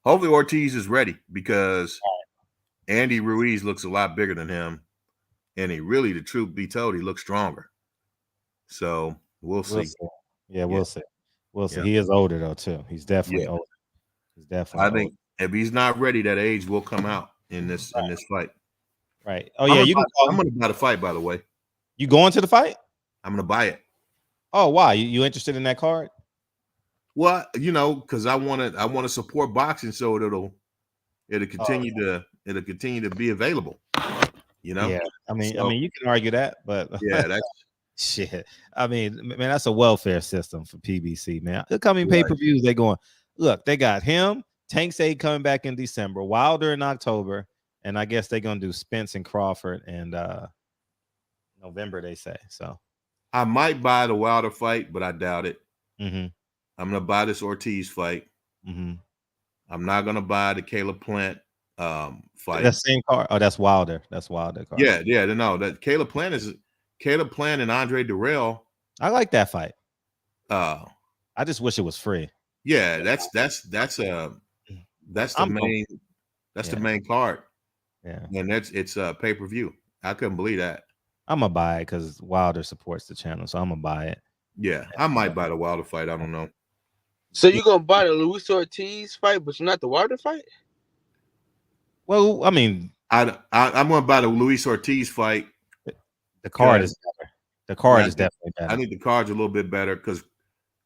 Hopefully Ortiz is ready, because Andy Ruiz looks a lot bigger than him, and the truth be told, he looks stronger. So we'll see. Yeah, we'll see. We'll see. He is older though too. He's definitely older. He's definitely. I think if he's not ready, that age will come out in this fight. Right. Oh yeah, I'm gonna buy the fight. By the way, you going to the fight? I'm gonna buy it. Oh, why? You interested in that card? Well, you know, because I want to support boxing, so it'll continue to be available. You know. Yeah. I mean, you can argue that, but yeah, that's shit. I mean, man, that's a welfare system for PBC, man. Look how many pay-per-views they going. Look, they got him, Tank Aid coming back in December, Wilder in October, and I guess they're gonna do Spence and Crawford in November, they say. So I might buy the Wilder fight, but I doubt it. Mm-hmm. I'm gonna buy this Ortiz fight. Mm-hmm. I'm not gonna buy the Caleb Plant fight. That same card. Oh, that's Wilder. That's Wilder card. Yeah. No, that Caleb Plant and Andre Durrell. I like that fight. I just wish it was free. Yeah, that's the main card. Yeah, and it's pay-per-view. I couldn't believe that. I'm gonna buy it because Wilder supports the channel, so I'm gonna buy it. Yeah, I might buy the Wilder fight. I don't know. So you gonna buy the Luis Ortiz fight, but you're not the Wilder fight? Well, I mean, I'm gonna buy the Luis Ortiz fight. The card is better. The card is definitely better. I think the card's a little bit better because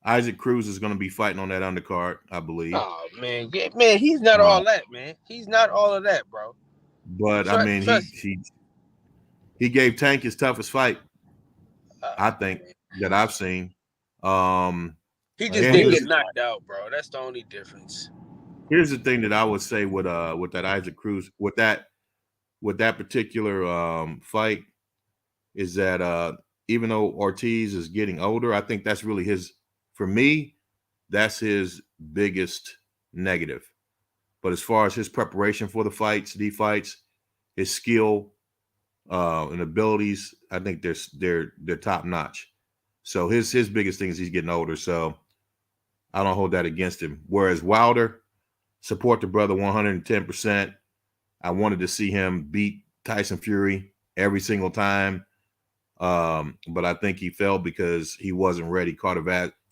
Isaac Cruz is going to be fighting on that undercard, I believe. Oh man, he's not all that, man. He's not all of that, bro. But I mean, he gave Tank his toughest fight, I think, that I've seen. He just didn't get knocked out, bro. That's the only difference. Here's the thing that I would say with that Isaac Cruz, with that particular fight, is that even though Ortiz is getting older, I think that's really for me, that's his biggest negative. But as far as his preparation for these fights, his skill and abilities, I think they're top notch. So his biggest thing is he's getting older. So I don't hold that against him. Whereas Wilder, support the brother 110%. I wanted to see him beat Tyson Fury every single time. But I think he fell because he wasn't ready.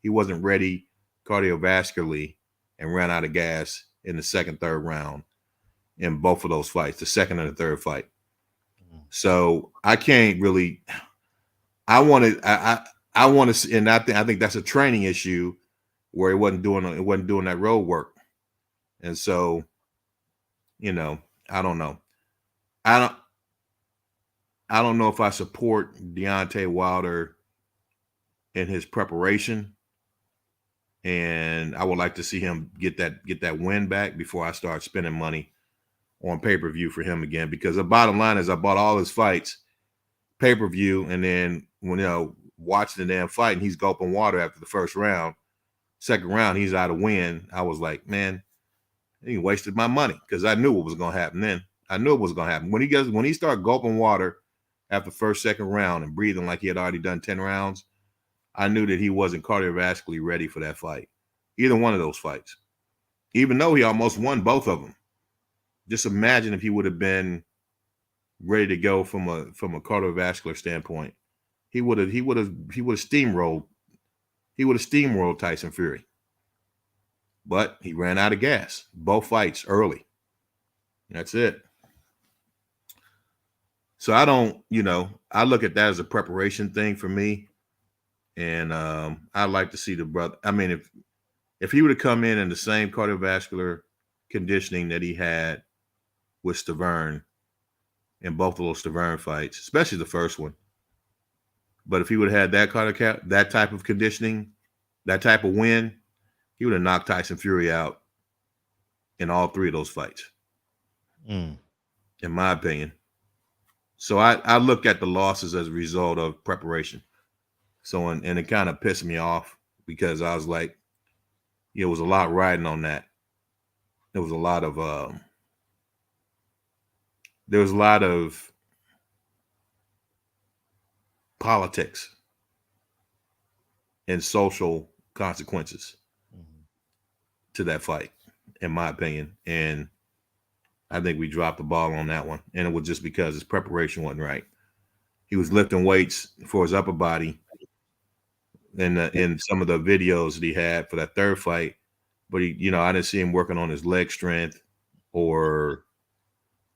He wasn't ready cardiovascularly and ran out of gas in the second, third round in both of those fights, the second and the third fight. So I can't really. I want to, and I think that's a training issue where it wasn't doing that road work, and so, I don't know. I don't know if I support Deontay Wilder in his preparation, and I would like to see him get that win back before I start spending money on pay-per-view for him again. Because the bottom line is I bought all his fights pay-per-view, and then when watching the damn fight and he's gulping water after the first round, second round he's out of win. I was like, man, he wasted my money because I knew what was going to happen then. I knew it was going to happen. When he started gulping water after first, second round and breathing like he had already done 10 rounds, I knew that he wasn't cardiovascularly ready for that fight. Either one of those fights. Even though he almost won both of them. Just imagine if he would have been ready to go from a cardiovascular standpoint. He would have steamrolled Tyson Fury. But he ran out of gas. Both fights early. That's it. So I don't, I look at that as a preparation thing for me. And I'd like to see the brother. I mean, if he would have come in the same cardiovascular conditioning that he had with Stavern in both of those Stavern fights, especially the first one. But if he would have had that type of conditioning, that type of win, he would have knocked Tyson Fury out in all three of those fights. In my opinion. So I look at the losses as a result of preparation. So, and it kind of pissed me off because I was like, it was a lot riding on that. There was a lot of politics and social consequences to that fight, in my opinion. And I think we dropped the ball on that one. And it was just because his preparation wasn't right. He was lifting weights for his upper body in some of the videos that he had for that third fight. But I didn't see him working on his leg strength or,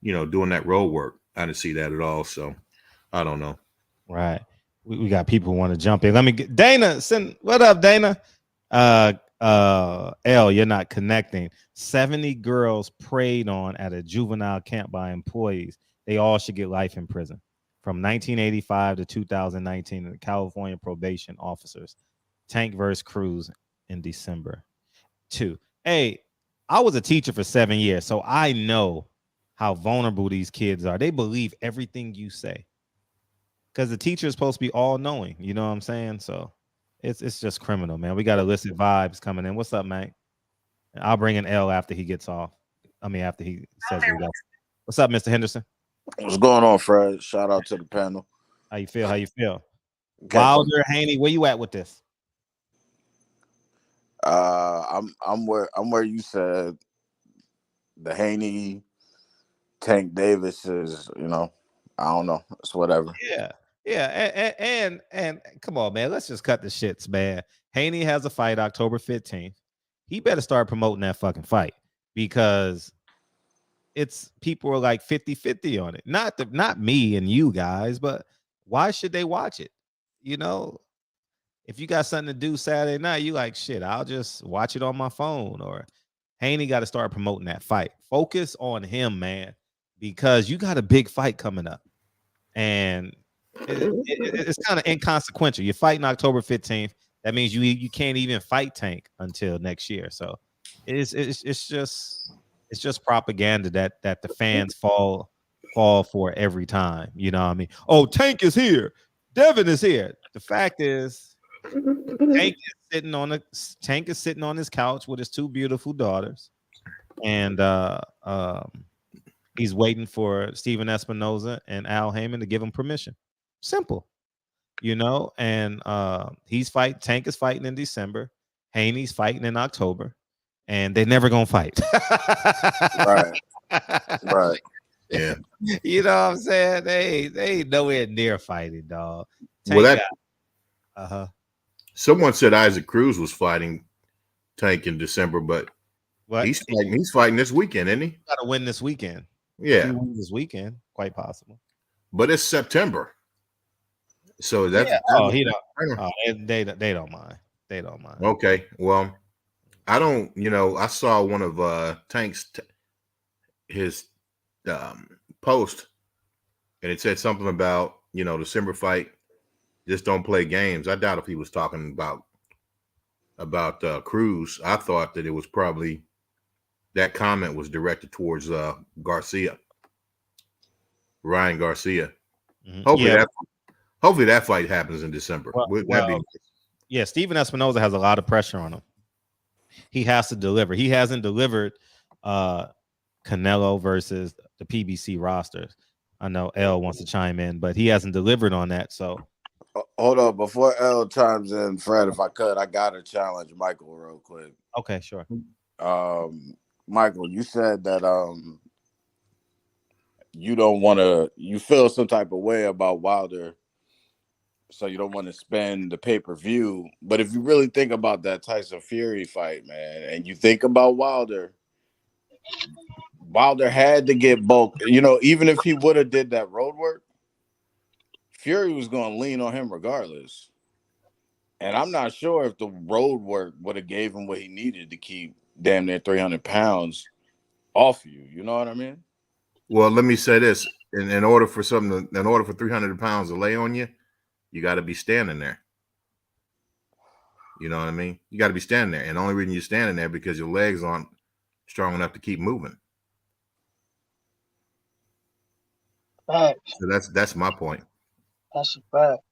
doing that road work. I didn't see that at all. So I don't know. Right. We got people who want to jump in. Let me get Dana. What up, Dana? L, you're not connecting. 70 girls preyed on at a juvenile camp by employees. They all should get life in prison. From 1985 to 2019, the California probation officers. Tank versus Cruz in December. 2. Hey, I was a teacher for 7 years, so I know how vulnerable these kids are. They believe everything you say because the teacher is supposed to be all-knowing. You know what I'm saying? So it's just criminal, man. We got illicit vibes coming in. What's up, Mike? I'll bring in L after he gets off. After he says we got. What's up, Mr. Henderson? What's going on, Fred? Shout out to the panel. How you feel? Okay. Wilder, Haney, where you at with this? I'm where you said the Haney Tank Davis is, I don't know. It's whatever. Yeah. Yeah, and come on, man. Let's just cut the shits, man. Haney has a fight October 15th. He better start promoting that fucking fight because it's people are like 50-50 on it. Not me and you guys, but why should they watch it? You know, if you got something to do Saturday night, you like shit, I'll just watch it on my phone. Or Haney got to start promoting that fight. Focus on him, man, because you got a big fight coming up. And it's kind of inconsequential. You're fighting October 15th. That means you can't even fight Tank until next year. So it's just propaganda that the fans fall for every time. You know what I mean? Oh, Tank is here. Devin is here. The fact is, Tank is sitting on his couch with his two beautiful daughters, and he's waiting for Steven Espinoza and Al Haymon to give him permission. Simple, you know. And Tank is fighting in December. Haney's fighting in October, and they're never gonna fight. Right. Yeah. You know what I'm saying? They ain't nowhere near fighting, dog. Someone said Isaac Cruz was fighting Tank in December, but what? He's fighting this weekend, isn't he? Got to win this weekend. Yeah, this weekend, quite possible. But it's September, so that's he don't. They don't mind. They don't mind. Okay, well, I don't. You know, I saw one of Tank's his post, and it said something about December fight. Just don't play games. I doubt if he was talking about Cruz. I thought that it was probably that comment was directed towards Ryan Garcia. Mm-hmm. Hopefully that fight happens in December. Yeah, Steven Espinoza has a lot of pressure on him. He has to deliver. He hasn't delivered Canelo versus the PBC rosters. I know L wants to chime in, but he hasn't delivered on that. So hold on, before L chimes in, Fred, if I could, I gotta challenge Michael real quick. Okay, sure. Michael, you said that you feel some type of way about Wilder, so you don't want to spend the pay-per-view. But if you really think about that Tyson Fury fight, man, and you think about Wilder had to get bulk. Even if he would have did that road work, Fury was going to lean on him regardless. And I'm not sure if the road work would have gave him what he needed to keep damn near 300 pounds off you. You know what I mean? Well, let me say this. In order for 300 pounds to lay on you, you got to be standing there. You know what I mean? You got to be standing there. And the only reason you're standing there because your legs aren't strong enough to keep moving. Fact. So that's my point. That's a fact.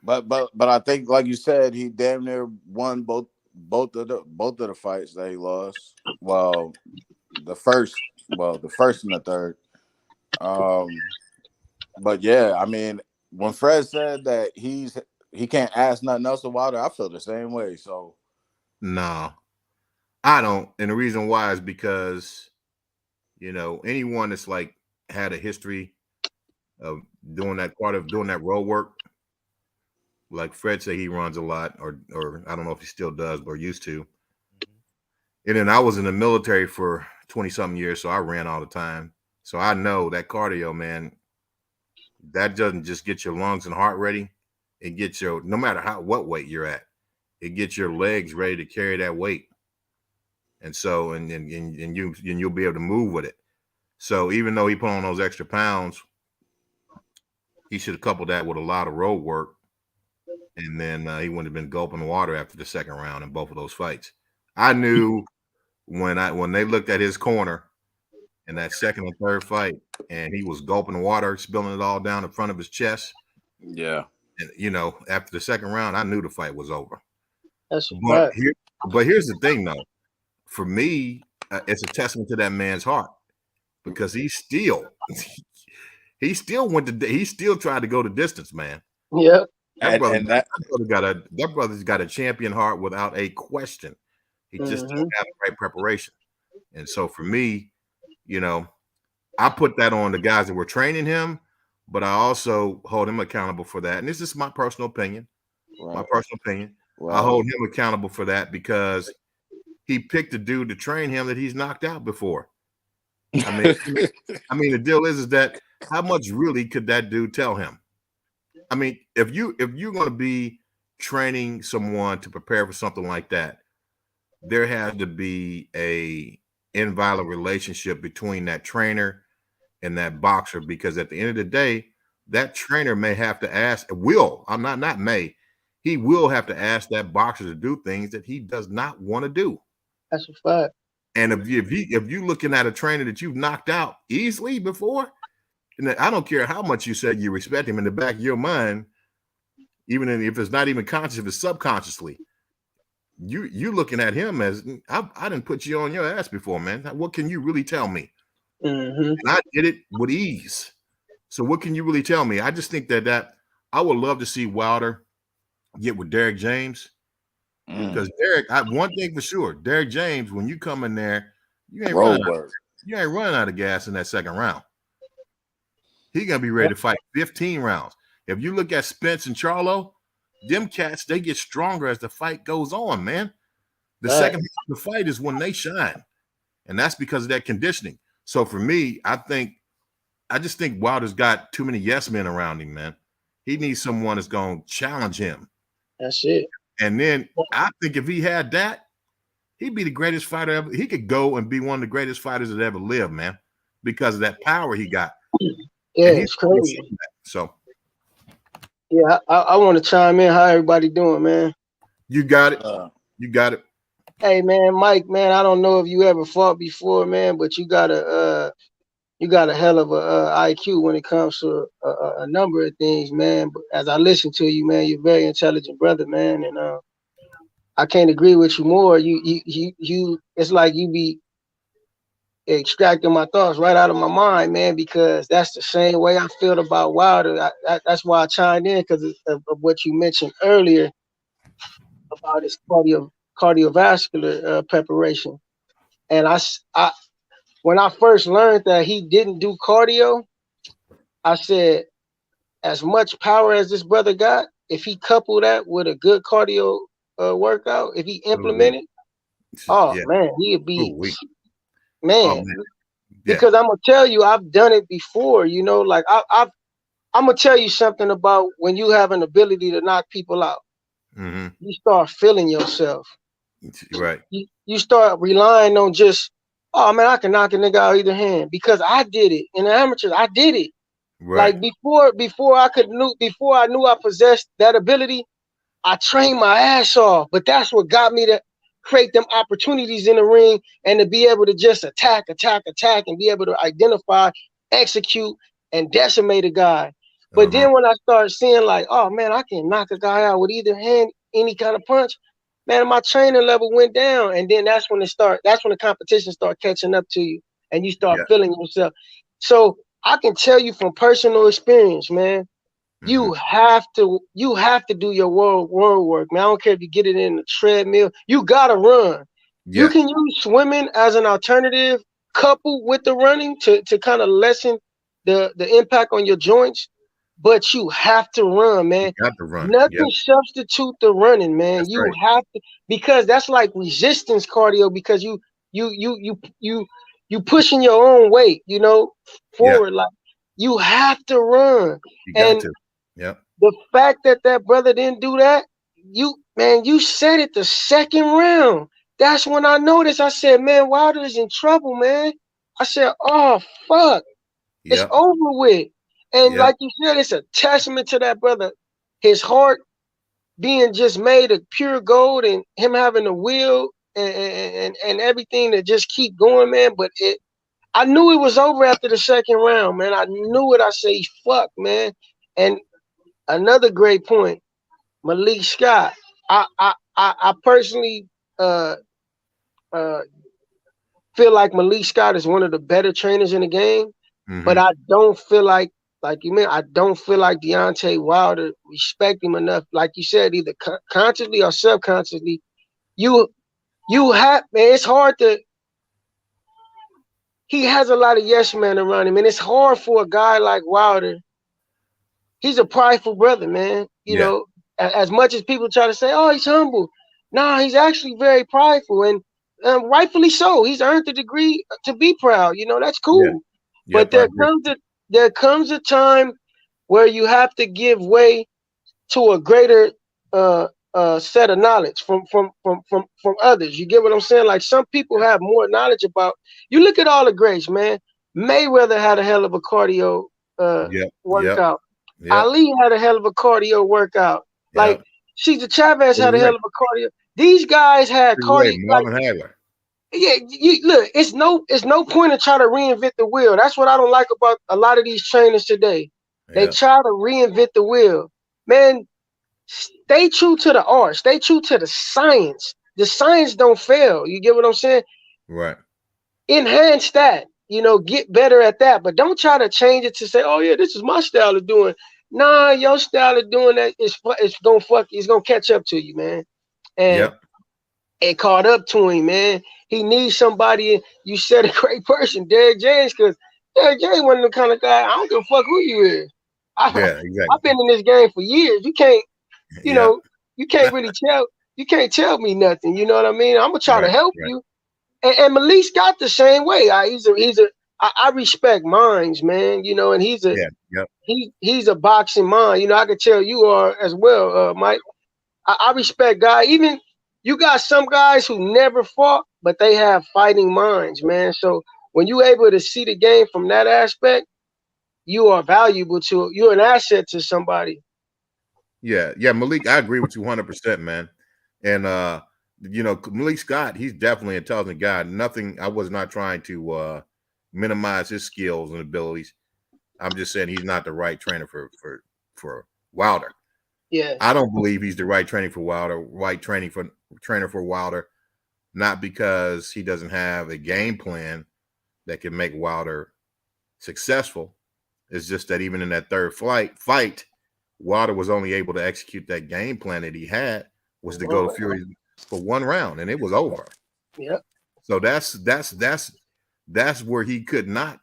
But I think, like you said, he damn near won both of the fights that he lost. Well, the first and the third. But yeah, I mean, when Fred said that he can't ask nothing else of Wilder, I feel the same way. So no, I don't. And the reason why is because anyone that's like had a history of doing that road work, like Fred said, he runs a lot, or I don't know if he still does or used to. And then I was in the military for 20-something years, so I ran all the time. So I know that cardio, man, that doesn't just get your lungs and heart ready. It gets no matter what weight you're at, it gets your legs ready to carry that weight. And so, and you'll be able to move with it. So even though he put on those extra pounds, he should have coupled that with a lot of road work. And then he wouldn't have been gulping water after the second round in both of those fights. I knew when they looked at his corner in that second and third fight, and he was gulping water, spilling it all down in front of his chest. Yeah. And, after the second round, I knew the fight was over. That's but here's the thing, though. For me, it's a testament to that man's heart because he still tried to go the distance, man. Yeah. That brother's got a champion heart without a question. He just didn't have the right preparation. And so for me, I put that on the guys that were training him, but I also hold him accountable for that. And this is my personal opinion. Right. My personal opinion. Right. I hold him accountable for that because he picked a dude to train him that he's knocked out before. I mean, the deal is that how much really could that dude tell him? I mean, if you're going to be training someone to prepare for something like that, there has to be a inviolate relationship between that trainer and that boxer, because at the end of the day, that trainer may have to ask, he will have to ask that boxer to do things that he does not want to do. That's a fact. And if you're looking at a trainer that you've knocked out easily before, and I don't care how much you said you respect him, in the back of your mind, even if it's not even conscious, if it's subconsciously, you looking at him as I didn't put you on your ass before, man. What can you really tell me? Mm-hmm. And I did it with ease. So what can you really tell me? I just think that I would love to see Wilder get with Derek James. Because one thing for sure, Derek James, when you come in there, you ain't running out of gas in that second round. He's gonna be ready to fight 15 rounds. If you look at Spence and Charlo, them cats, they get stronger as the fight goes on, man. The second half of the fight is when they shine, and that's because of that conditioning. So for me, I just think Wilder's got too many yes men around him, man. He needs someone that's gonna challenge him. That's it. And then I think if he had that, he'd be the greatest fighter ever. He could go and be one of the greatest fighters that ever lived, man, because of that power he got. Yeah, it's crazy. So, yeah, I want to chime in. How everybody doing, man? You got it. You got it. Hey, man, Mike, man, I don't know if you ever fought before, man, but you got a hell of a IQ when it comes to a number of things, man. But as I listen to you, man, you're a very intelligent brother, man, and I can't agree with you more. You it's like you be extracting my thoughts right out of my mind, man, because that's the same way I feel about Wilder. That's why I chimed in, because of what you mentioned earlier about his cardiovascular preparation. And I when I first learned that he didn't do cardio, I said, as much power as this brother got, if he coupled that with a good cardio workout, if he implemented, man, he'd be man. Because I'm gonna tell you, I've done it before. You know, like I'm gonna tell you something about when you have an ability to knock people out. Mm-hmm. You start feeling yourself. Right. You start relying on just, oh man, I can knock a nigga out either hand, because I did it in the amateurs. I did it. Right. Like before I knew I possessed that ability, I trained my ass off. But that's what got me to create them opportunities in the ring and to be able to just attack and be able to identify, execute, and decimate a guy. But then when I started seeing like, oh man, I can knock a guy out with either hand, any kind of punch, man, my training level went down. And then that's when the competition start catching up to you and you start feeling yourself. So I can tell you from personal experience, man, you have to do your world work, man. I don't care if you get it in the treadmill, you gotta run. Yeah. You can use swimming as an alternative coupled with the running to kind of lessen the impact on your joints, but you have to run, man. You have to run. Nothing substitute the running, man. That's you have to, because that's like resistance cardio, because you pushing your own weight, you know, forward. Like you have to run. You got to. Yep. The fact that brother didn't do that, you said it the second round. That's when I noticed. I said, man, Wilder is in trouble, man. I said, oh fuck, it's over with. And like you said, it's a testament to that brother, his heart being just made of pure gold, and him having the will and everything to just keep going, man. But I knew it was over after the second round, man. I knew it. I say, fuck, man. And another great point, Malik Scott. I personally feel like Malik Scott is one of the better trainers in the game, but I don't feel like you mean, I don't feel like Deontay Wilder respect him enough. Like you said, either consciously or subconsciously, you have, man, it's hard to. He has a lot of yes men around him, and it's hard for a guy like Wilder he's a prideful brother, man. You know, as much as people try to say, oh, he's humble. Nah, he's actually very prideful, and rightfully so. He's earned the degree to be proud. You know, that's cool. But there comes a time where you have to give way to a greater set of knowledge from others. You get what I'm saying? Like some people have more knowledge about. You look at all the greats, man. Mayweather had a hell of a cardio workout. Ali had a hell of a cardio workout. Like Cesar Chavez had a hell of a cardio. These guys had cardio. Yeah, look, it's no point in trying to reinvent the wheel. That's what I don't like about a lot of these trainers today. They try to reinvent the wheel. Man, stay true to the art. Stay true to the science. The science don't fail. You get what I'm saying? Right. Enhance that. You know, get better at that. But don't try to change it to say, oh yeah, this is my style of doing. Nah, your style of doing that is it's gonna catch up to you, man. And it caught up to him, man. He needs somebody. You said a great person, Derrick James, because Derrick James wasn't the kind of guy. I don't give a fuck who you is. I've been in this game for years. You can't, you know, you can't really tell. You can't tell me nothing. You know what I mean? I'm gonna try to help you. And Malik got the same way. I respect minds, man. You know, and he's a boxing mind. You know, I could tell you are as well, Mike. I respect guys. Even you got some guys who never fought, but they have fighting minds, man. So when you're able to see the game from that aspect, you are valuable to. You're an asset to somebody. Yeah, Malik, I agree with you 100%, man. And you know, Malik Scott, he's definitely an intelligent guy. I was not trying to minimize his skills and abilities. I'm just saying he's not the right trainer for Wilder. Yeah, I don't believe he's the right trainer for Wilder, not because he doesn't have a game plan that can make Wilder successful. It's just that even in that third fight, Wilder was only able to execute that game plan that he had was to go to Fury for one round, and it was over. Yeah. So that's where he could not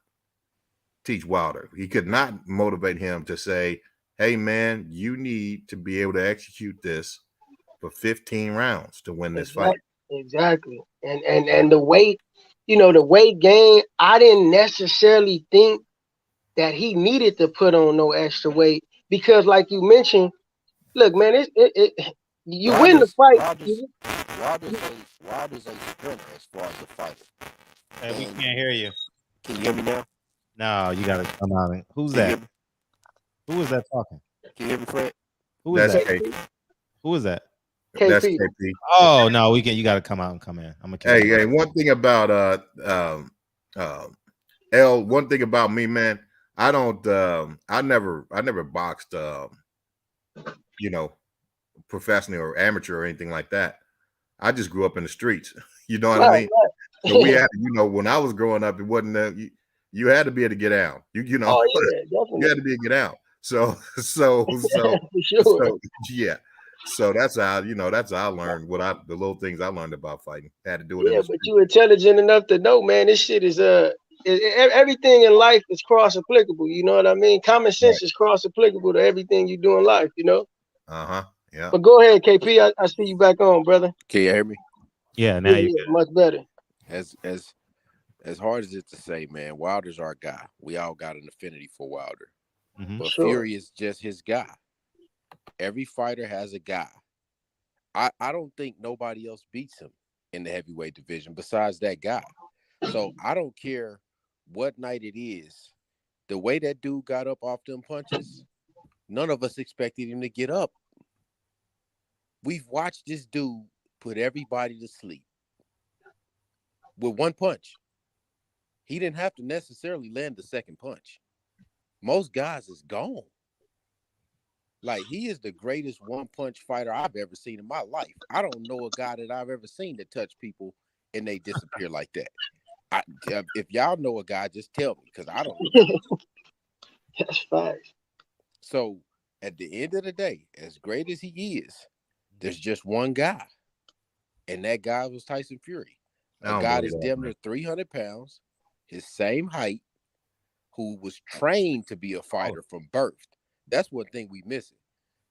teach Wilder. He could not motivate him to say, hey, man, you need to be able to execute this for 15 rounds to win this fight. Exactly. And the weight, you know, the weight gain, I didn't necessarily think that he needed to put on no extra weight because, like you mentioned, look, man, you win the fight. Wilder's a sprinter as far as a fighter. Hey, we can't hear you. Can you hear me now? No, you gotta come out. Who's that? Who is that talking? Can you hear me, Fred? Who is that? KP. Who is that? KP. That's KP. Oh no, we can. You gotta come out and come in. I'm gonna. Hey, one thing about one thing about me, man. I don't. I never boxed. You know, professionally or amateur or anything like that. I just grew up in the streets. You know what I mean? So we had, you know, when I was growing up, it wasn't you had to be able to get out. You know, you had to be able to get out. So yeah. So that's how, you know, that's how I learned the little things I learned about fighting. Had to do it. Yeah, but you intelligent enough to know, man, this shit is everything in life is cross applicable. You know what I mean? Common sense is cross applicable to everything you do in life. You know. Yeah. But go ahead, KP. I see you back on, brother. Can you hear me? Yeah, now you much better. As hard as it's to say, man, Wilder's our guy. We all got an affinity for Wilder. Mm-hmm. But Fury is just his guy. Every fighter has a guy. I don't think nobody else beats him in the heavyweight division besides that guy. So I don't care what night it is. The way that dude got up off them punches, none of us expected him to get up. We've watched this dude put everybody to sleep with one punch. He didn't have to necessarily land the second punch. Most guys is gone. Like, he is the greatest one-punch fighter I've ever seen in my life. I don't know a guy that I've ever seen that touch people and they disappear like that. If y'all know a guy, just tell me, because I don't know. That's facts. So, at the end of the day, as great as he is, there's just one guy. And that guy was Tyson Fury. A guy that's damn near 300 pounds, his same height, who was trained to be a fighter from birth. That's one thing we missing.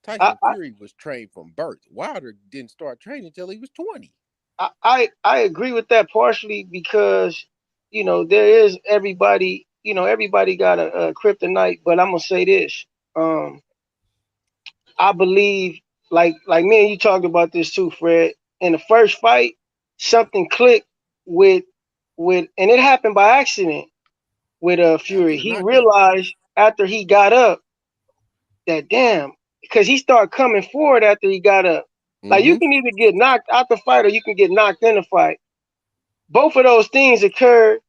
Tyson Fury was trained from birth. Wilder didn't start training until he was 20. I agree with that partially because, you know, there is everybody, you know, everybody got a kryptonite, but I'm gonna say this. I believe, like me and you talked about this too, Fred. In the first fight, something clicked with, and it happened by accident with Fury. He realized after he got up that damn, because he started coming forward after he got up. Like you can either get knocked out the fight or you can get knocked in the fight. Both of those things occurred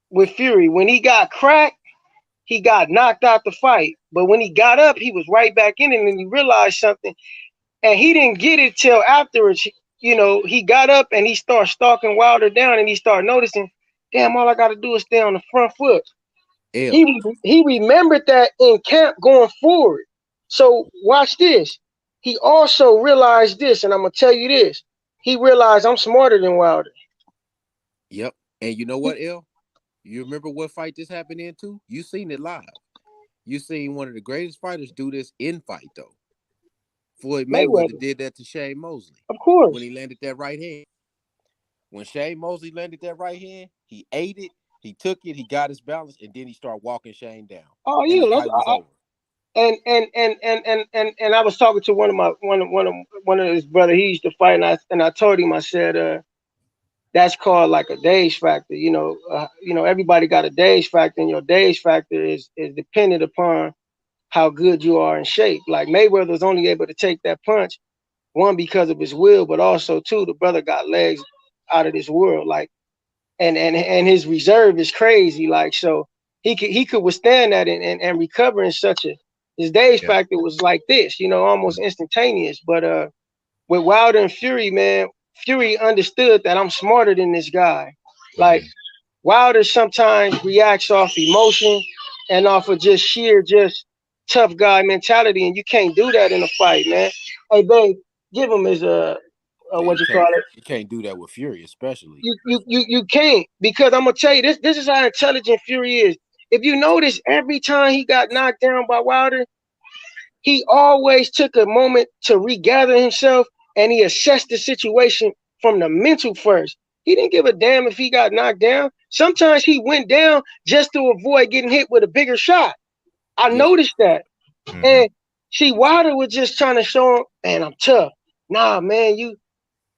with Fury. When he got cracked, he got knocked out the fight. But when he got up, he was right back in it, and he realized something. And he didn't get it till afterwards. You know, he got up and he started stalking Wilder down, and he started noticing, damn, all I got to do is stay on the front foot. He remembered that in camp going forward. So watch this. He also realized this, and I'm going to tell you this. He realized I'm smarter than Wilder. Yep. And you know what, El? You remember what fight this happened in too? You seen it live. You seen one of the greatest fighters do this in fight, though. Floyd Mayweather did that to Shane Mosley. Of course. When he landed that right hand. When Shane Mosley landed that right hand, he ate it, he took it, he got his balance, and then he started walking Shane down. Oh yeah, and the fight was over. And I was talking to one of his brother. He used to fight, and I told him, I said, that's called like a days factor. You know, everybody got a days factor, and your days factor is dependent upon how good you are in shape. Like Mayweather was only able to take that punch, one, because of his will, but also two, the brother got legs out of this world. Like, and his reserve is crazy. Like, so he could withstand that and recover in such a. His days factor was like this, you know, almost instantaneous. But with Wilder and Fury, man, Fury understood that I'm smarter than this guy. Like Wilder sometimes reacts off emotion and off of just sheer tough guy mentality, and you can't do that in a fight, man. Hey, babe, give him his what you call it? You can't do that with Fury, especially. You can't, because I'm gonna tell you this is how intelligent Fury is. If you notice, every time he got knocked down by Wilder, he always took a moment to regather himself, and he assessed the situation from the mental first. He didn't give a damn if he got knocked down. Sometimes he went down just to avoid getting hit with a bigger shot. I noticed that. And see, Wilder was just trying to show him, man, I'm tough. Nah, man,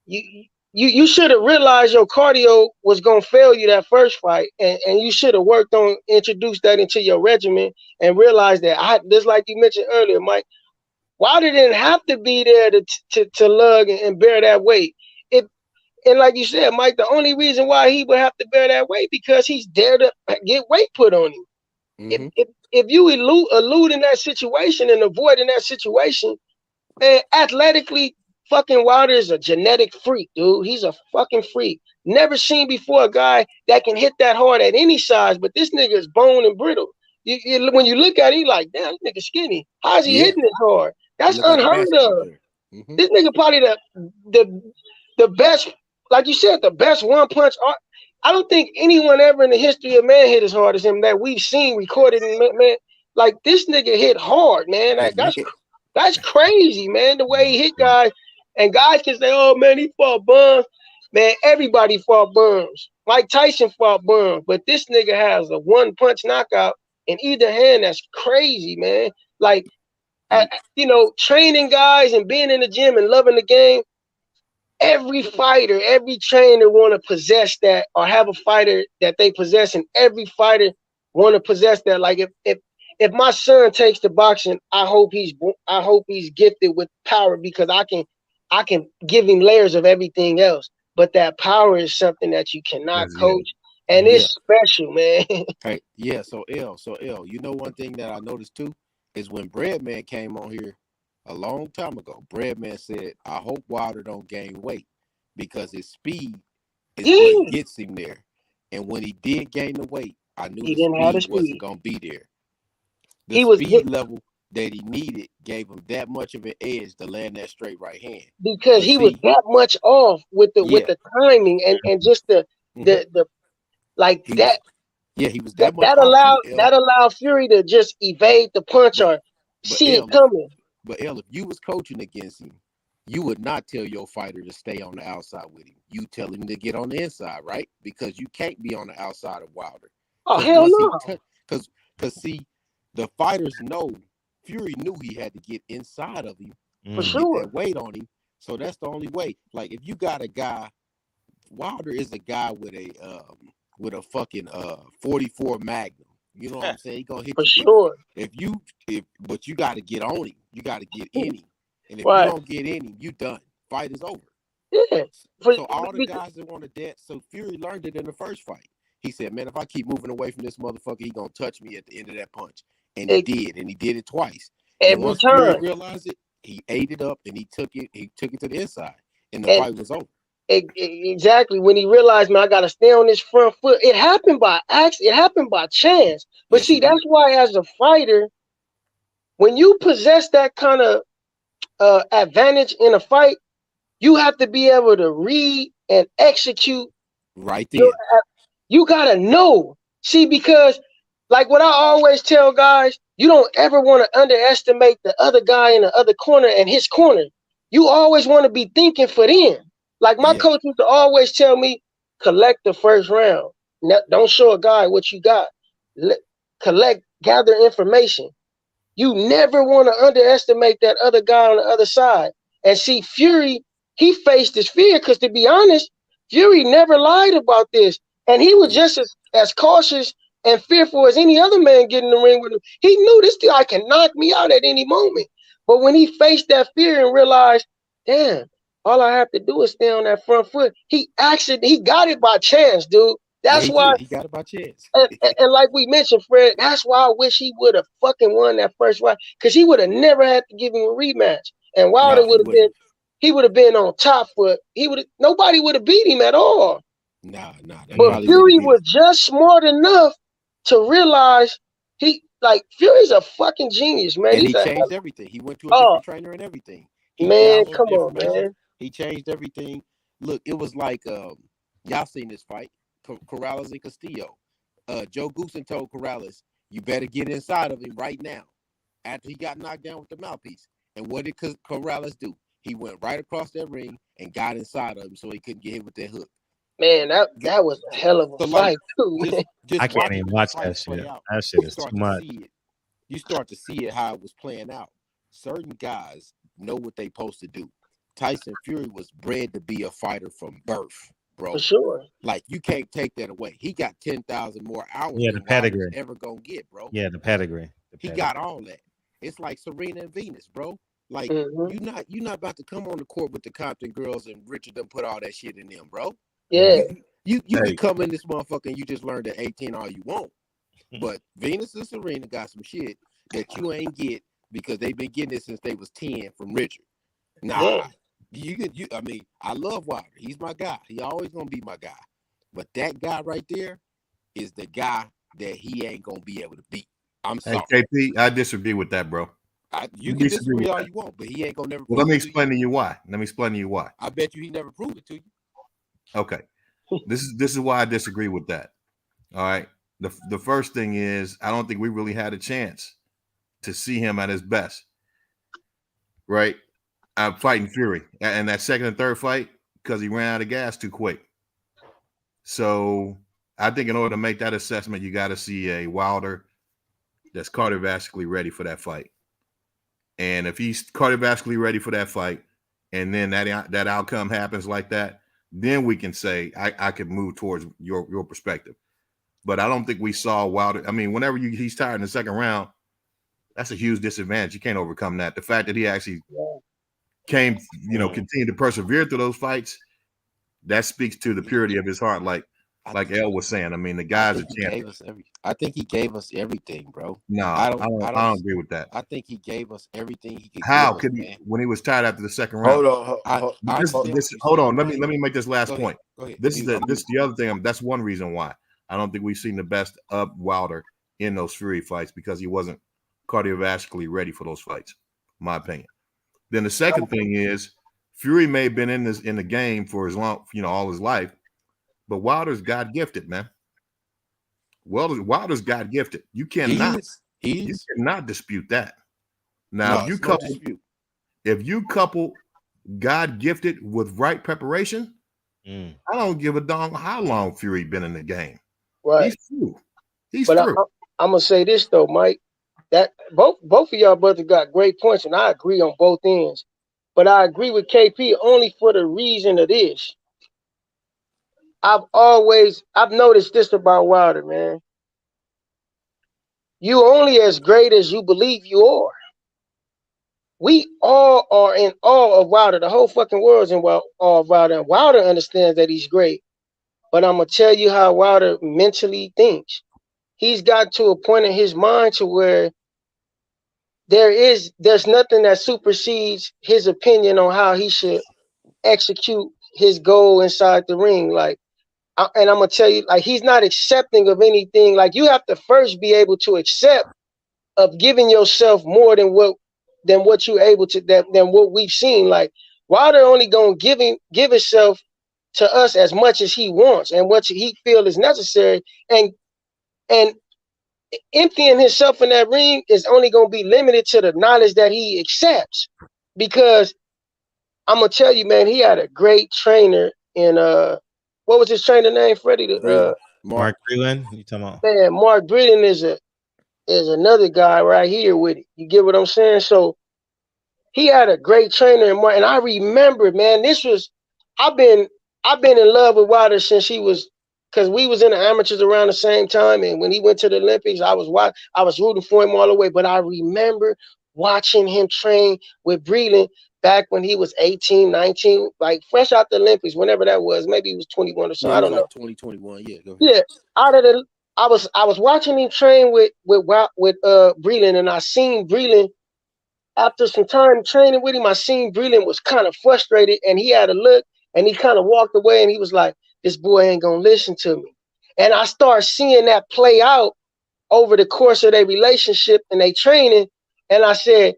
you should have realized your cardio was gonna fail you that first fight, and you should have worked on introduce that into your regimen and realize that just like you mentioned earlier, Mike, Wilder didn't have to be there to lug and bear that weight. And like you said, Mike, the only reason why he would have to bear that weight because he's dared to get weight put on him. If you elude in that situation and avoid in that situation, man, athletically, fucking Wilder is a genetic freak, dude. He's a fucking freak. Never seen before a guy that can hit that hard at any size, but this nigga is bone and brittle. When you look at it, you're like, damn, this nigga skinny. How's he hitting this hard? That's unheard of. This nigga probably the best, like you said, the best one punch. I don't think anyone ever in the history of man hit as hard as him that we've seen recorded. Man, like this nigga hit hard, man. Like, that's crazy, man. The way he hit guys, and guys can say, "Oh man, he fought bums." Man, everybody fought bums. Mike Tyson fought bums, but this nigga has a one punch knockout in either hand. That's crazy, man. Like, training guys and being in the gym and loving the game. Every fighter, every trainer want to possess that or have a fighter that they possess, and every fighter want to possess that. Like if my son takes to boxing, I hope he's gifted with power because I can give him layers of everything else. But that power is something that you cannot coach, and it's special, man. Hey, yeah. So L, you know one thing that I noticed too is when Breadman came on here a long time ago, Breadman said, I hope Wilder don't gain weight because his speed is what gets him there. And when he did gain the weight, I knew the speed wasn't going to be there. The speed level that he needed gave him that much of an edge to land that straight right hand. Because he was that much off with the timing and just the like he that. He was that much that allowed Fury to just evade the punch or see it coming. But if you was coaching against him, you would not tell your fighter to stay on the outside with him. You tell him to get on the inside, right? Because you can't be on the outside of Wilder. Oh, hell no. Because see, the fighters know, Fury knew he had to get inside of him. For sure. Get that weight on him. So that's the only way. Like, if you got a guy, Wilder is a guy with a fucking 44 Magnum. You know what I'm saying? He gonna hit for you. Sure. But you got to get on him. You got to get in him. And if Right. you don't get in him, you done. Fight is over. Yeah. So all the guys that want to dance, so Fury learned it in the first fight. He said, man, if I keep moving away from this motherfucker, he gonna touch me at the end of that punch. And he did, and he did it twice. And once Fury realized it, he ate it up and he took it to the inside. And the fight was over. Exactly. When he realized, man, I gotta stay on this front foot. It happened by accident. It happened by chance. But see, that's why as a fighter, when you possess that kind of advantage in a fight, you have to be able to read and execute right there. You gotta know. See, because like what I always tell guys, you don't ever want to underestimate the other guy in the other corner and his corner. You always want to be thinking for them. Like my coach used to always tell me, collect the first round. Don't show a guy what you got. Gather information. You never want to underestimate that other guy on the other side. And see, Fury, he faced his fear because, to be honest, Fury never lied about this. And he was just as cautious and fearful as any other man getting in the ring with him. He knew this guy can knock me out at any moment. But when he faced that fear and realized, damn, all I have to do is stay on that front foot, he got it by chance, dude. That's why he got it by chance. And like we mentioned, Fred, that's why I wish he would have fucking won that first fight, because he would have never had to give him a rematch. And Wilder would have been on top foot. Nobody would have beat him at all. Nah. But Fury was just smart enough to realize Fury's a fucking genius, man. And he changed everything. He went to a different trainer and everything. Man, come on, man. He changed everything. Look, it was like y'all seen this fight, Corrales and Castillo. Joe Goosen told Corrales, you better get inside of him right now. After he got knocked down with the mouthpiece. And what did Corrales do? He went right across that ring and got inside of him so he couldn't get hit with that hook. Man, that was a hell of a fight, too. Just I can't even watch that shit. That shit is too much. You start to see it how it was playing out. Certain guys know what they supposed to do. Tyson Fury was bred to be a fighter from birth, bro. For sure. Like, you can't take that away. He got 10,000 more hours the pedigree ever gonna get, bro. Yeah, the pedigree. He got all that. It's like Serena and Venus, bro. Like, you're not about to come on the court with the Compton girls and Richard done put all that shit in them, bro. Yeah. You can come in this motherfucker and you just learned at 18 all you want. But Venus and Serena got some shit that you ain't get because they've been getting it since they was 10 from Richard. Nah. I mean, I love Wilder. He's my guy. He always gonna be my guy. But that guy right there is the guy that he ain't gonna be able to beat. I'm sorry. Hey, KP, I disagree with that, bro. You can disagree all you want, but he ain't gonna never. Well, let me explain to you why. I bet you he never proved it to you. Okay, this is why I disagree with that. All right, the first thing is I don't think we really had a chance to see him at his best. Right, I'm fighting Fury, and that second and third fight because he ran out of gas too quick. So I think in order to make that assessment, you got to see a Wilder that's cardiovascularly ready for that fight. And if he's cardiovascularly ready for that fight, and then that outcome happens like that, then we can say I could move towards your perspective. But I don't think we saw Wilder. I mean, whenever he's tired in the second round, that's a huge disadvantage. You can't overcome that. The fact that he actually continued to persevere through those fights, that speaks to the purity of his heart. Like El was saying, I mean, the guy's a champion. I think he gave us everything, bro. No, I don't agree with that. I think he gave us everything he could. How could he, when he was tired after the second round? Hold on. Let me make this last point. This is the other thing. That's one reason why I don't think we've seen the best of Wilder in those Fury fights, because he wasn't cardiovascularly ready for those fights, in my opinion. Then the second thing is Fury may have been in the game for all his life, but Wilder's God gifted, man. Wilder's God gifted. You cannot dispute that. Now, No, it's no dispute. if you couple God gifted with right preparation, I don't give a damn how long Fury been in the game. Right. He's through. He's But through. I'm gonna say this though, Mike. That both of y'all brothers got great points, and I agree on both ends. But I agree with KP only for the reason of this. I've noticed this about Wilder, man. You only as great as you believe you are. We all are in awe of Wilder. The whole fucking world's in awe of Wilder. And Wilder understands that he's great. But I'm going to tell you how Wilder mentally thinks. He's got to a point in his mind to where there's nothing that supersedes his opinion on how he should execute his goal inside the ring. Like, and I'm going to tell you, like, he's not accepting of anything. Like, you have to first be able to accept of giving yourself more than what you're able to, than what we've seen. Like, Wilder only gonna give himself to us as much as he wants and what he feel is necessary, and emptying himself in that ring is only gonna be limited to the knowledge that he accepts. Because I'm gonna tell you, man, he had a great trainer in what was his trainer name, Freddie? Mark Breland. You talking about? Man, Mark Breland is another guy right here with it. You get what I'm saying? So he had a great trainer in Mark, and I remember, man, I've been in love with Wilder since he was, because we was in the amateurs around the same time, and when he went to the Olympics, I was rooting for him all the way. But I remember watching him train with Breland back when he was 18, 19, like fresh out the Olympics, whenever that was. Maybe he was 21 or something. I don't know. 2021, yeah. Go ahead. Yeah, I was watching him train with Breland, and I seen Breland after some time training with him. I seen Breland was kind of frustrated, and he had a look, and he kind of walked away, and he was like, "This boy ain't gonna listen to me." And I started seeing that play out over the course of their relationship and their training, and I said,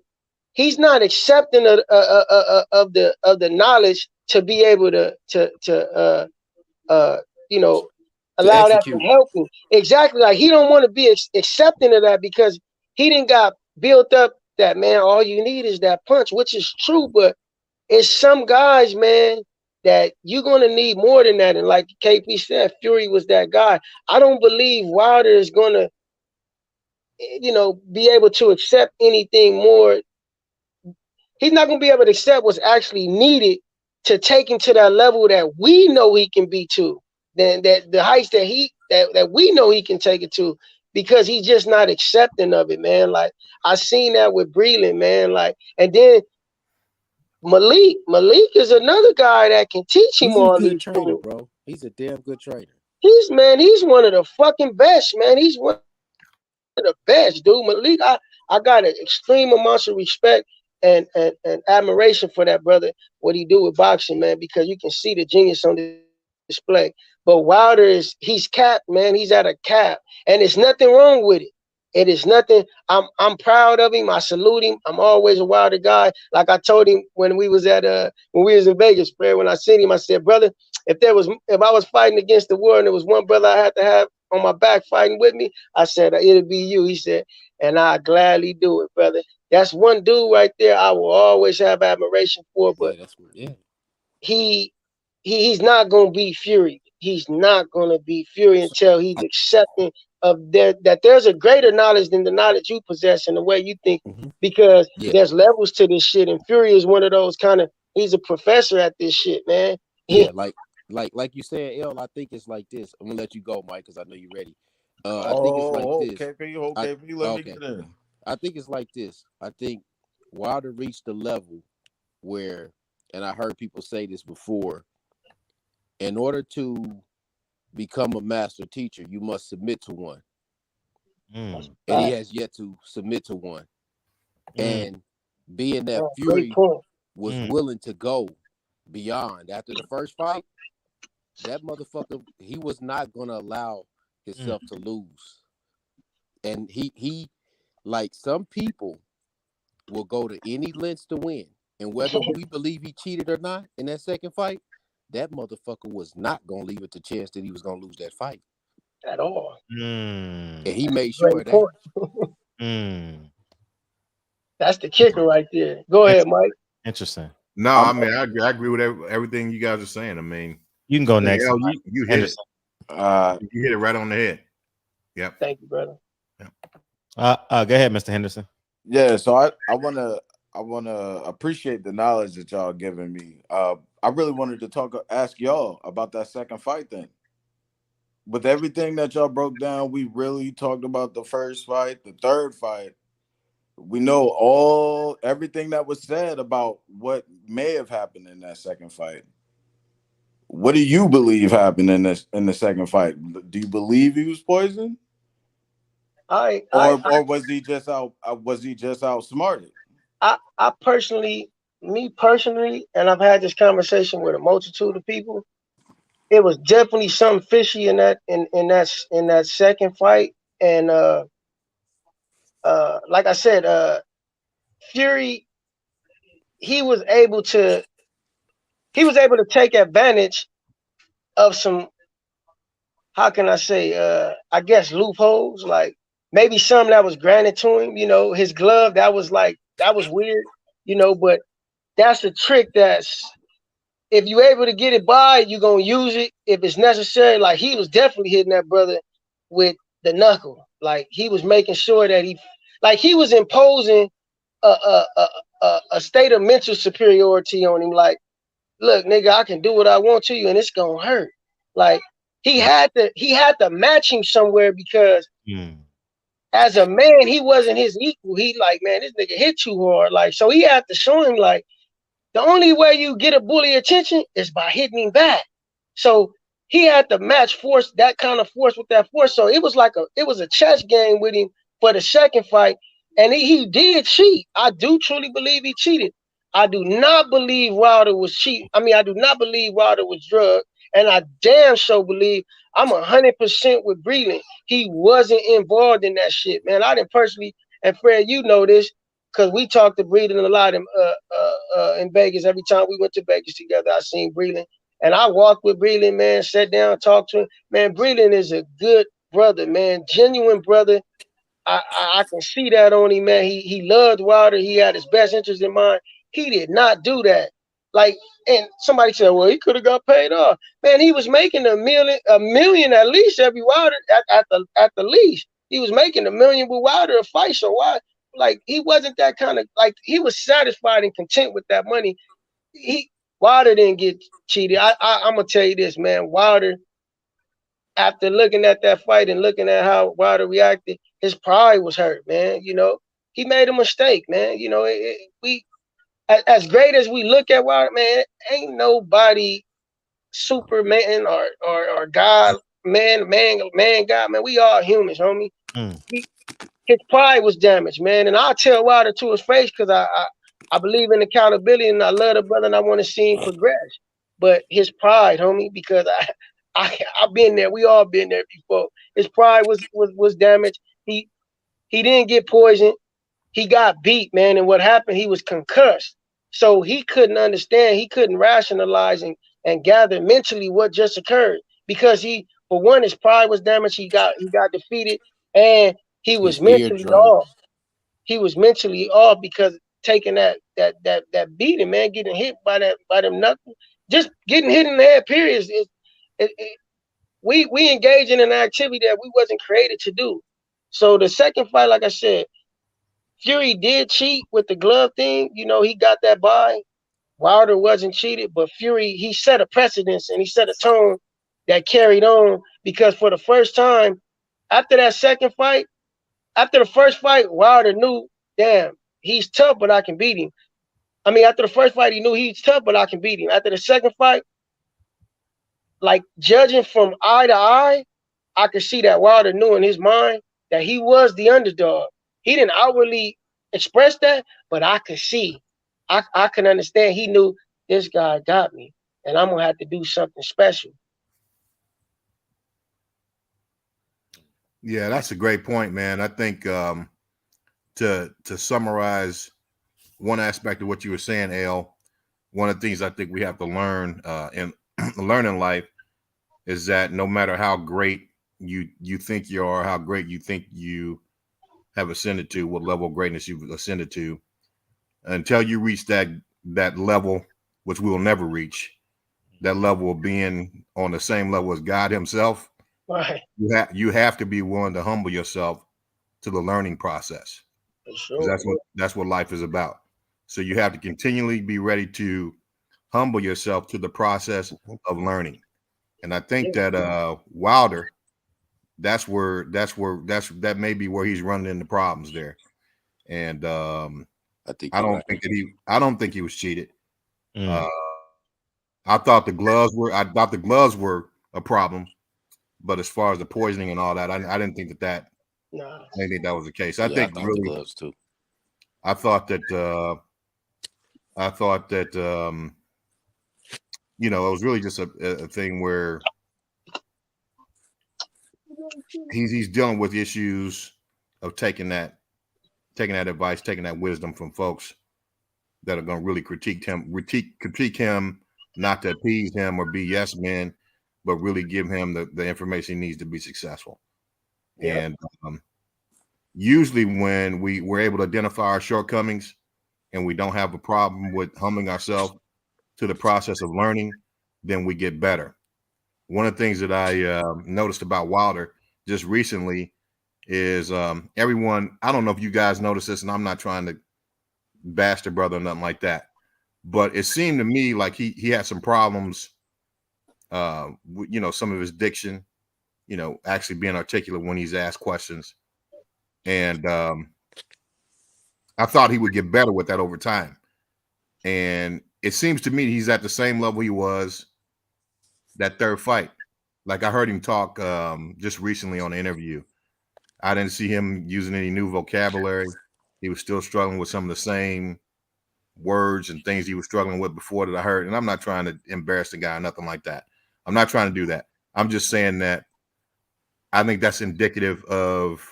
he's not accepting of the knowledge to be able to allow that to help him. Exactly. Like, he don't want to be accepting of that, because he didn't got built up that, man, all you need is that punch, which is true. But it's some guys, man, that you're going to need more than that. And like KP said, Fury was that guy. I don't believe Wilder is going to, be able to accept anything more. He's not going to be able to accept what's actually needed to take him to that level that we know he can be to. Then that the heights that we know he can take it to, because he's just not accepting of it, man. Like, I seen that with Breland, man. Like, and then Malik is another guy that can teach him all these trainer, bro. He's a damn good trainer. He's one of the fucking best, man. He's one of the best, dude. Malik, I got an extreme amount of respect and admiration for that brother, what he do with boxing, man, because you can see the genius on display. But Wilder he's capped, man. He's at a cap, and there's nothing wrong with it. It is nothing. I'm proud of him. I salute him. I'm always a Wilder guy. Like I told him when we was in Vegas, Fred, when I seen him, I said, brother, if I was fighting against the world and there was one brother I had to have on my back fighting with me, I said, it'll be you. He said, and I gladly do it, brother. That's one dude right there I will always have admiration for. But he's not gonna be Fury. He's not gonna be Fury until he's accepting of that there's a greater knowledge than the knowledge you possess and the way you think, because there's levels to this shit, and Fury is one of those kind of, he's a professor at this shit, man. Yeah, like you said, L, I think it's like this. I'm gonna let you go, Mike, because I know you're ready. I think it's like this. KP, let me get in. I think it's like this. I think Wilder reached the level where, and I heard people say this before, in order to become a master teacher, you must submit to one. And he has yet to submit to one. And being that Fury was willing to go beyond after the first fight, that motherfucker, he was not going to allow himself to lose. And he like, some people will go to any lengths to win. And whether we believe he cheated or not in that second fight, that motherfucker was not going to leave it to chance that he was going to lose that fight. At all. And he made sure of that. That's the kicker right there. Go ahead, Mike. Interesting. No, I mean I agree with everything you guys are saying. I mean, you can go next. You hit it. You hit it right on the head. Yep. Thank you, brother. Yep. Go ahead, Mr. Henderson. Yeah, so I wanna appreciate the knowledge that y'all giving me. I really wanted to ask y'all about that second fight thing. With everything that y'all broke down, we really talked about the first fight, the third fight. We know everything that was said about what may have happened in that second fight. What do you believe happened in the second fight? Do you believe he was poisoned? Or was he just outsmarted? I personally, and I've had this conversation with a multitude of people. It was definitely something fishy in that second fight, and like I said, Fury, he was able to take advantage of some, how can I say, I guess loopholes, like maybe some that was granted to him. You know, his glove, that was weird. You know, but that's a trick that's, if you're able to get it by, you're going to use it if it's necessary. Like, he was definitely hitting that brother with the knuckle. Like, he was making sure that he was imposing a state of mental superiority on him. Like, look, nigga, I can do what I want to you and it's going to hurt. Like, he had to match him somewhere, because as a man, he wasn't his equal. He like, man, this nigga hit too hard. Like, so he had to show him, like, the only way you get a bully attention is by hitting him back. So he had to match force, that kind of force with that force. So it was a chess game with him for the second fight. And he did cheat. I do truly believe he cheated. I do not believe Wilder was cheating. I mean, I do not believe Wilder was drugged. And I damn sure believe, I'm 100% with Breland, he wasn't involved in that shit, man. I didn't personally, and Fred, you know this, because we talked to Breland a lot in Vegas. Every time we went to Vegas together, I seen Breland. And I walked with Breland, man, sat down, talked to him. Man, Breland is a good brother, man, genuine brother. I can see that on him, man. He loved Wilder. He had his best interest in mind. He did not do that. Like, and somebody said, well, he could have got paid off. Man, he was making a million at least every Wilder at the least. He was making $1 million with Wilder a fight. So why? Like, he wasn't that kind of, like, he was satisfied and content with that money. Wilder didn't get cheated. I'm gonna tell you this, man. Wilder, after looking at that fight and looking at how Wilder reacted, his pride was hurt, man. You know, he made a mistake, man. You know, as great as we look at Wilder, man, ain't nobody Superman or God, man, God, man. We all humans, homie. His pride was damaged, man. And I'll tell Wilder to his face, because I believe in accountability and I love the brother and I want to see him progress. But his pride, homie, because I've been there. We all been there before. His pride was damaged. He didn't get poisoned. He got beat, man. And what happened? He was concussed. So he couldn't understand. He couldn't rationalize and gather mentally what just occurred, because for one, his pride was damaged. He got defeated, and he was mentally off. He was mentally off because taking that beating, man, getting hit by them knuckles, just getting hit in the head. Period. We engaged in an activity that we wasn't created to do. So the second fight, like I said, Fury did cheat with the glove thing. You know, he got that by. Wilder wasn't cheated, but Fury, he set a precedence and he set a tone that carried on, because for the first time after that second fight, after the first fight, Wilder knew, damn, he's tough, but I can beat him. I mean, after the first fight, he knew he's tough, but I can beat him. After the second fight, like, judging from eye to eye, I could see that Wilder knew in his mind that he was the underdog. He didn't outwardly express that, but I could see. I can understand. He knew, this guy got me, and I'm going to have to do something special. Yeah, that's a great point, man. I think to summarize one aspect of what you were saying, Al, one of the things I think we have to learn in life is that no matter how great you think you are, how great you think you have ascended to, what level of greatness you've ascended to, until you reach that level, which we will never reach, that level of being on the same level as God himself. Right. You have to be willing to humble yourself to the learning process. For sure. That's what life is about. So you have to continually be ready to humble yourself to the process of learning. And I think that Wilder, that may be where he's running into problems there. And I don't think he was cheated. I thought the gloves were a problem, but as far as the poisoning and all that, I didn't think that I didn't think that was the case. I think really the gloves too. I thought that you know, it was really just a thing where he's dealing with issues of taking that advice, taking that wisdom from folks that are going to really critique him, not to appease him or be yes men, but really give him the information he needs to be successful. Yeah. And usually when we're able to identify our shortcomings and we don't have a problem with humbling ourselves to the process of learning, then we get better. One of the things that I noticed about Wilder just recently is everyone, I don't know if you guys noticed this, and I'm not trying to bash the brother or nothing like that, but it seemed to me like he had some problems, you know, some of his diction, you know, actually being articulate when he's asked questions. And I thought he would get better with that over time. And it seems to me he's at the same level he was that third fight. Like I heard him talk just recently on an interview. I didn't see him using any new vocabulary. He was still struggling with some of the same words and things he was struggling with before that I heard. And I'm not trying to embarrass the guy or nothing like that. I'm not trying to do that. I'm just saying that I think that's indicative of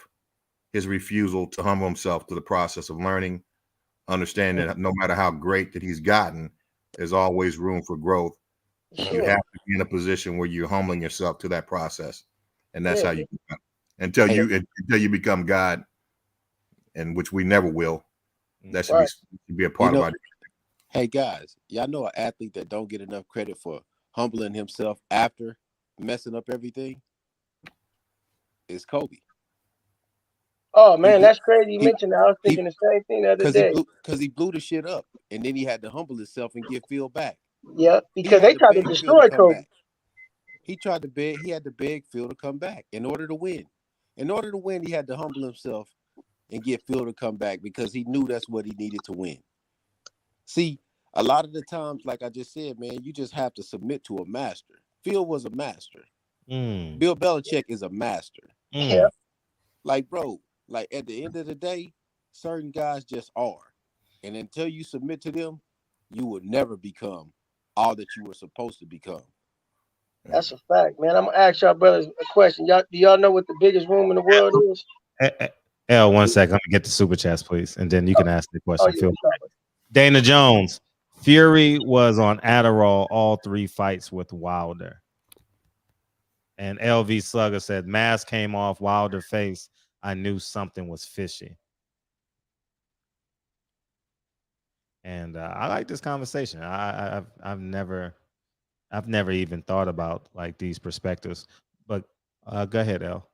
his refusal to humble himself to the process of learning, understanding that no matter how great that he's gotten, there's always room for growth. Sure. You have to be in a position where you're humbling yourself to that process. And that's how you until you become God, and which we never will. That should be a part of our. Hey guys, y'all know an athlete that don't get enough credit for humbling himself after messing up everything? Is Kobe. Oh man, that's crazy you mentioned that. I was thinking the same thing the other day. Because he blew the shit up, and then he had to humble himself and get Phil back. Yeah, because they tried to destroy Kobe. He had to beg Phil to come back in order to win. In order to win, he had to humble himself and get Phil to come back because he knew that's what he needed to win. See, a lot of the times, like I just said, man, you just have to submit to a master. Phil was a master. Bill Belichick is a master. Yeah. Like, bro, like at the end of the day, certain guys just are. And until you submit to them, you will never become all that you were supposed to become. That's a fact, man. I'm gonna ask y'all brothers a question. Do y'all know what the biggest room in the world is? L, 1 second. Let me get the super chats, please, and then you can ask the question. Dana Jones, Fury was on Adderall all 3 fights with Wilder. And LV Slugger said, mask came off Wilder face. I knew something was fishy. And I like this conversation. I've never even thought about like these perspectives. But go ahead, L.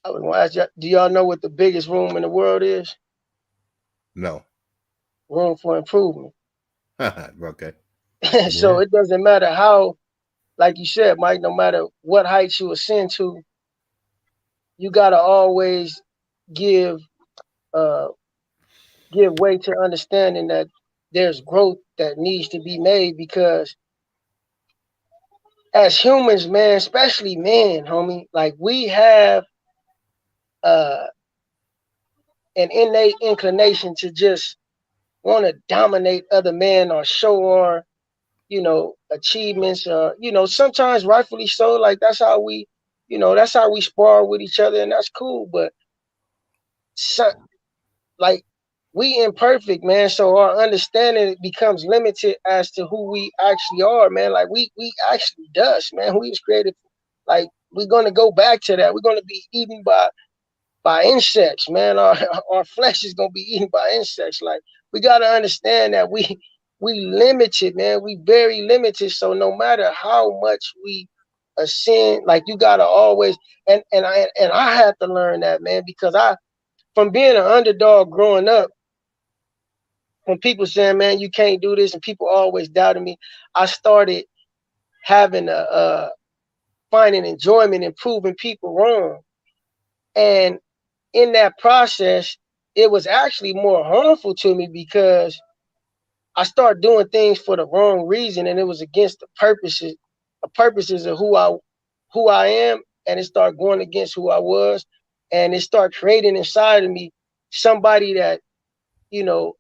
I was gonna ask y'all, do y'all know what the biggest room in the world is? No. Room for improvement. Okay. So it doesn't matter how, like you said, Mike, no matter what heights you ascend to, you gotta always give way to understanding that there's growth that needs to be made, because as humans, man, especially men, homie, like we have an innate inclination to just want to dominate other men or show our, achievements, sometimes rightfully so. Like that's how we spar with each other, and that's cool. But like we imperfect, man, so our understanding becomes limited as to who we actually are, man. Like we actually dust, man. We was created, like we're gonna go back to that. We're gonna be eaten by insects, man. Our flesh is gonna be eaten by insects. Like gotta understand that we limited, man. We very limited. So no matter how much we ascend, like you gotta always and I had to learn that, man, because from being an underdog growing up, when people saying, man, you can't do this, and people always doubted me, I started having finding enjoyment in proving people wrong. And in that process, it was actually more harmful to me because I started doing things for the wrong reason, and it was against the purposes of who I am, and it started going against who I was, and it started creating inside of me somebody that, you know,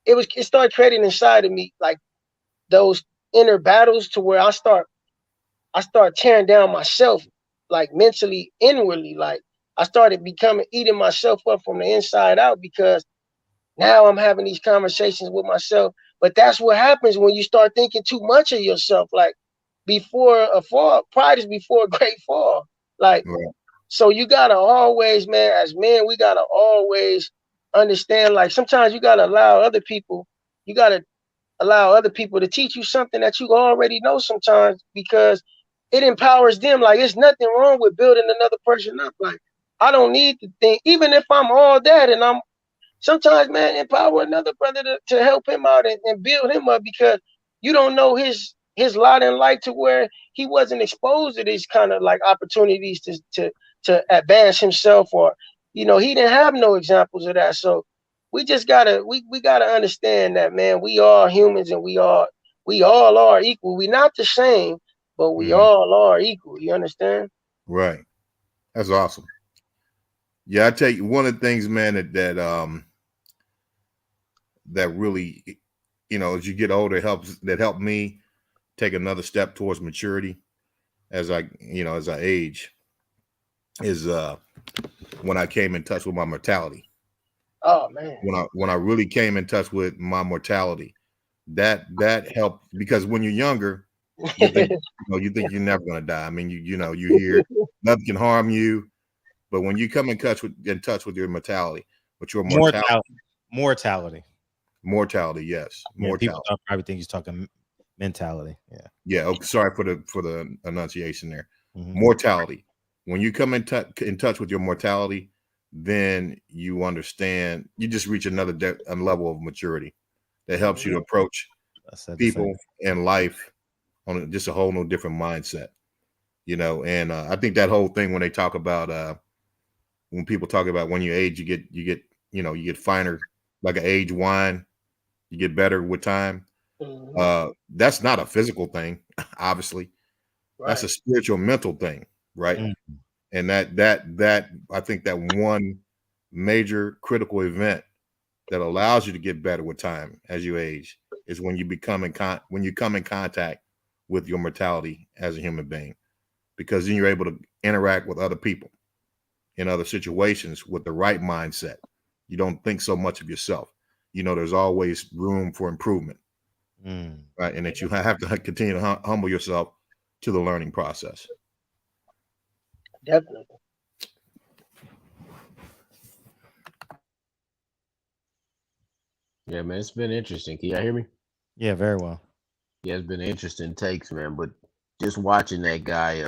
it started creating inside of me like those inner battles to where I start tearing down myself, like mentally, inwardly. Like I started eating myself up from the inside out because now I'm having these conversations with myself. But that's what happens when you start thinking too much of yourself. Like before a fall, pride is before a great fall. Like, so you gotta always, man, as men, we gotta always understand, like sometimes you gotta allow other people to teach you something that you already know sometimes, because it empowers them. Like it's nothing wrong with building another person up. Like I don't need to think, even if I'm all that, and I'm sometimes, man, empower another brother to help him out and build him up, because you don't know his lot in life to where he wasn't exposed to these kind of like opportunities to advance himself, or he didn't have no examples of that. So we just gotta understand that, man, we are humans, and we all are equal. We're not the same, but we all are equal. You understand? Right. That's awesome. Yeah, I tell you, one of the things, man, that really, as you get older, helped me take another step towards maturity as I age, is when I came in touch with my mortality. Oh man. When I really came in touch with my mortality, that helped, because when you're younger, you think you're never gonna die. I mean, you hear nothing can harm you, but when you come in touch with your mortality, mortality, yes, mortality. People probably think he's talking mentality. Yeah. Okay, sorry for the enunciation there. Mortality. When you come in touch with your mortality, then you understand. You just reach another level of maturity that helps you to approach people and life on just a whole new different mindset. And I think that whole thing when they talk about when people talk about when you age, you get finer, like an aged wine. You get better with time. That's not a physical thing, obviously. Right. That's a spiritual, mental thing, right? And that I think that one major critical event that allows you to get better with time as you age is when you come in contact with your mortality as a human being, because then you're able to interact with other people in other situations with the right mindset. You don't think so much of yourself. There's always room for improvement, right? And that you have to continue to humble yourself to the learning process. Definitely. Yeah, man, it's been interesting. Can y'all hear me? Yeah, very well. Yeah, it's been interesting takes, man. But just watching that guy,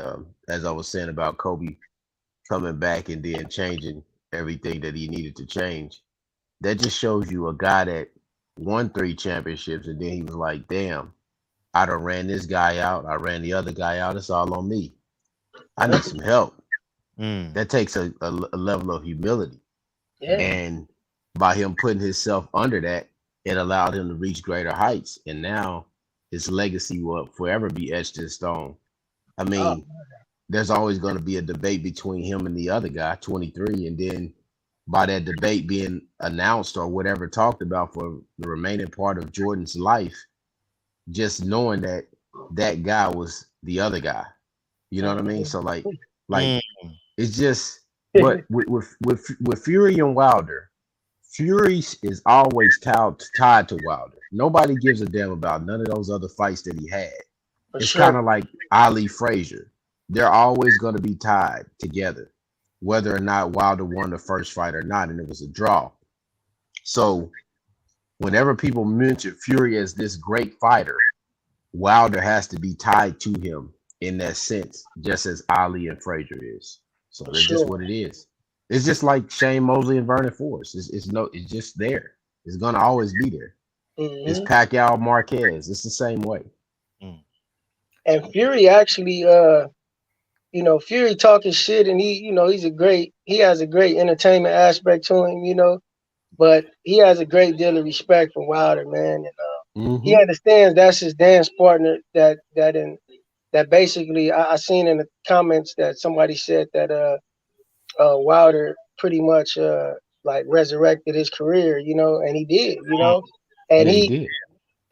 as I was saying about Kobe coming back and then changing everything that he needed to change, that just shows you a guy that won 3 championships, and then he was like, damn, I done ran this guy out. I ran the other guy out. It's all on me. I need some help. That takes a level of humility. Yeah. And by him putting himself under that, it allowed him to reach greater heights. And now his legacy will forever be etched in stone. I mean, there's always going to be a debate between him and the other guy, 23. And then by that debate being announced or whatever talked about for the remaining part of Jordan's life, just knowing that that guy was the other guy, you know what I mean? So like it's just, but with Fury and Wilder, Fury is always tied to Wilder. Nobody gives a damn about none of those other fights that he had. It's kind of like Ali Frazier. They're always going to be tied together, whether or not Wilder won the first fight or not, and it was a draw. So whenever people mention Fury as this great fighter, Wilder has to be tied to him in that sense, just as Ali and Frazier is. So that's just what it is. It's just like Shane Mosley and Vernon Forrest. It's just there. It's gonna always be there. It's Pacquiao Marquez. It's the same way. And Fury actually, Fury talking shit, and he has a great entertainment aspect to him, but he has a great deal of respect for Wilder, man, and he understands that's his dance partner. That basically, I seen in the comments that somebody said that Wilder pretty much like resurrected his career, and he did, and Yeah, he he did.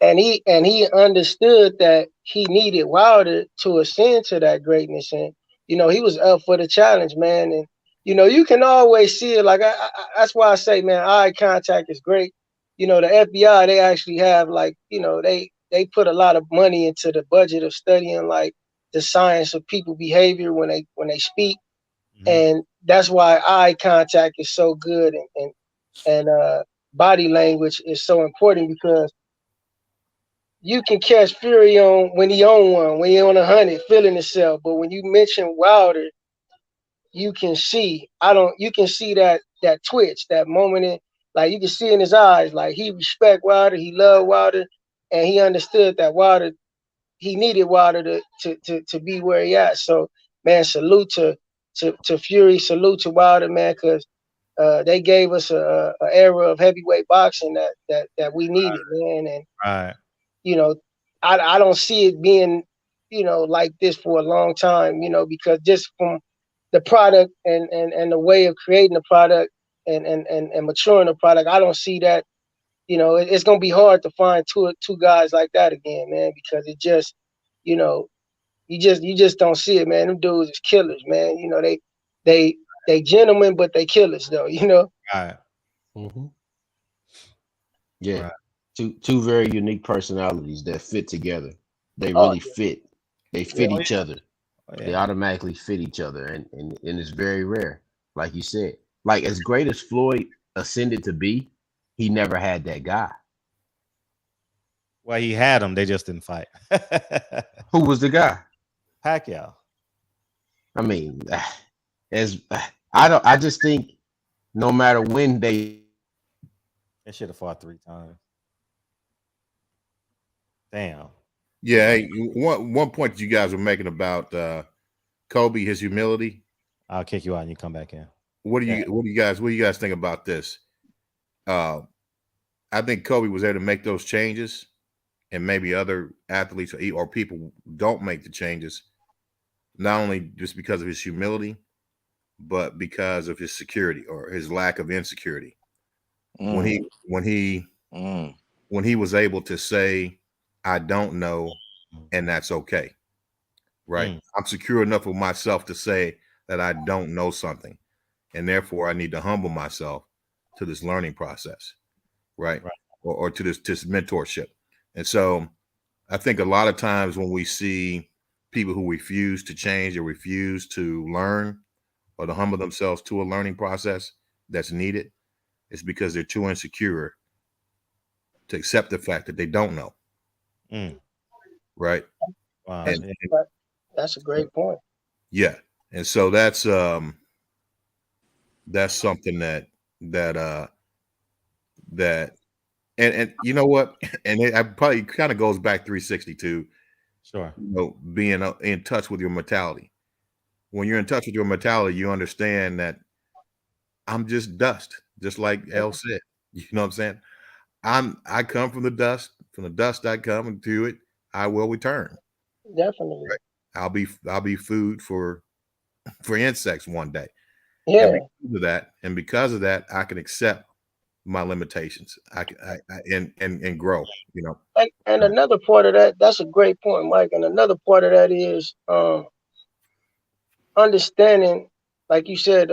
and he understood that he needed Wilder to ascend to that greatness, and he was up for the challenge, man. And you can always see it. Like that's why I say, man, eye contact is great. The FBI, they actually have they put a lot of money into the budget of studying like the science of people behavior when they speak, and that's why eye contact is so good, and body language is so important, because you can catch Fury on when he on one, when he on 100, feeling himself. But when you mention Wilder, you can see that twitch, that moment, like you can see in his eyes, like he respect Wilder, he loved Wilder, and he understood that Wilder, he needed Wilder to be where he at. So man, salute to Fury, salute to Wilder, man, because they gave us a era of heavyweight boxing that we needed, man. And I don't see it being, like this for a long time, because just from the product and the way of creating the product and maturing the product, I don't see that, it's gonna be hard to find two guys like that again, man, because it just, you just don't see it, man. Them dudes is killers, man. They gentlemen, but they killers though, Right. Yeah. Right. Two very unique personalities that fit together. They really fit. They fit each other. They automatically fit each other, and it's very rare. Like you said, like as great as Floyd ascended to be, he never had that guy. Well, he had him. They just didn't fight. Who was the guy? Pacquiao. I mean, I just think no matter when they should have fought 3 times. Damn. Yeah. Hey, one point you guys were making about Kobe, his humility. I'll kick you out and you come back in. What do you guys think about this? I think Kobe was there to make those changes, and maybe other athletes or people don't make the changes, not only just because of his humility, but because of his security or his lack of insecurity. When he was able to say, I don't know, and that's okay. Right. I'm secure enough with myself to say that I don't know something, and therefore I need to humble myself to this learning process. Right. Or to this mentorship. And so I think a lot of times when we see people who refuse to change or refuse to learn or to humble themselves to a learning process that's needed, it's because they're too insecure to accept the fact that they don't know. Right. Wow. And that's a great point. Yeah. And so that's something that and you know what? And it probably kind of goes back 362. Sure. Being in touch with your mortality. When you're in touch with your mortality, you understand that I'm just dust, just like Elle said. You know what I'm saying? I come from the dust. From the dust I come, and to it I will return. Definitely. Right? I'll be food for insects one day. Yeah. And because of that, I can accept my limitations. I grow. And another part of that's a great point, Mike. And another part of that is understanding, like you said,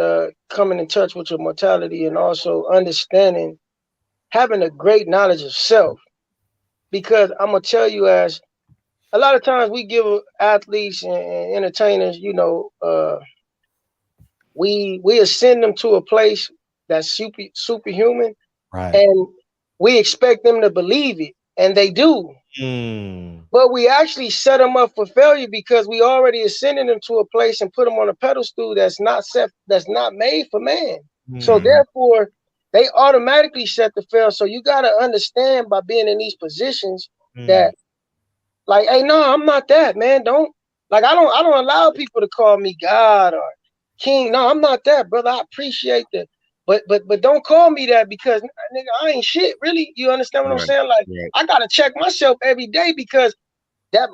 coming in touch with your mortality, and also understanding, having a great knowledge of self. Because I'm gonna tell you, as a lot of times we give athletes and entertainers, we ascend them to a place that's superhuman, right? And we expect them to believe it, and they do. But we actually set them up for failure because we already ascended them to a place and put them on a pedestal that's not made for man. So therefore, they automatically set to fail. So you got to understand by being in these positions that, like, hey, no, I'm not that, man. I don't allow people to call me God or King. No, I'm not that, brother. I appreciate that. But don't call me that because, nigga, I ain't shit, really. You understand what I'm saying? Like, I gotta check myself every day because that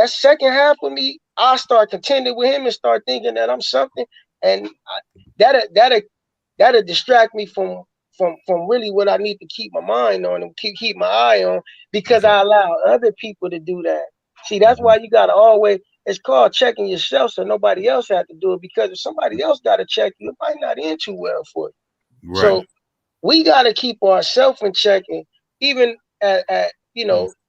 second half of me, I start contending with him and start thinking that I'm something, and that'll distract me from really what I need to keep my mind on and keep my eye on, because I allow other people to do that. See, that's why you gotta always. It's called checking yourself, so nobody else has to do it. Because if somebody else got to check you, it might not end too well for you. Right. So we got to keep ourselves in checking, even at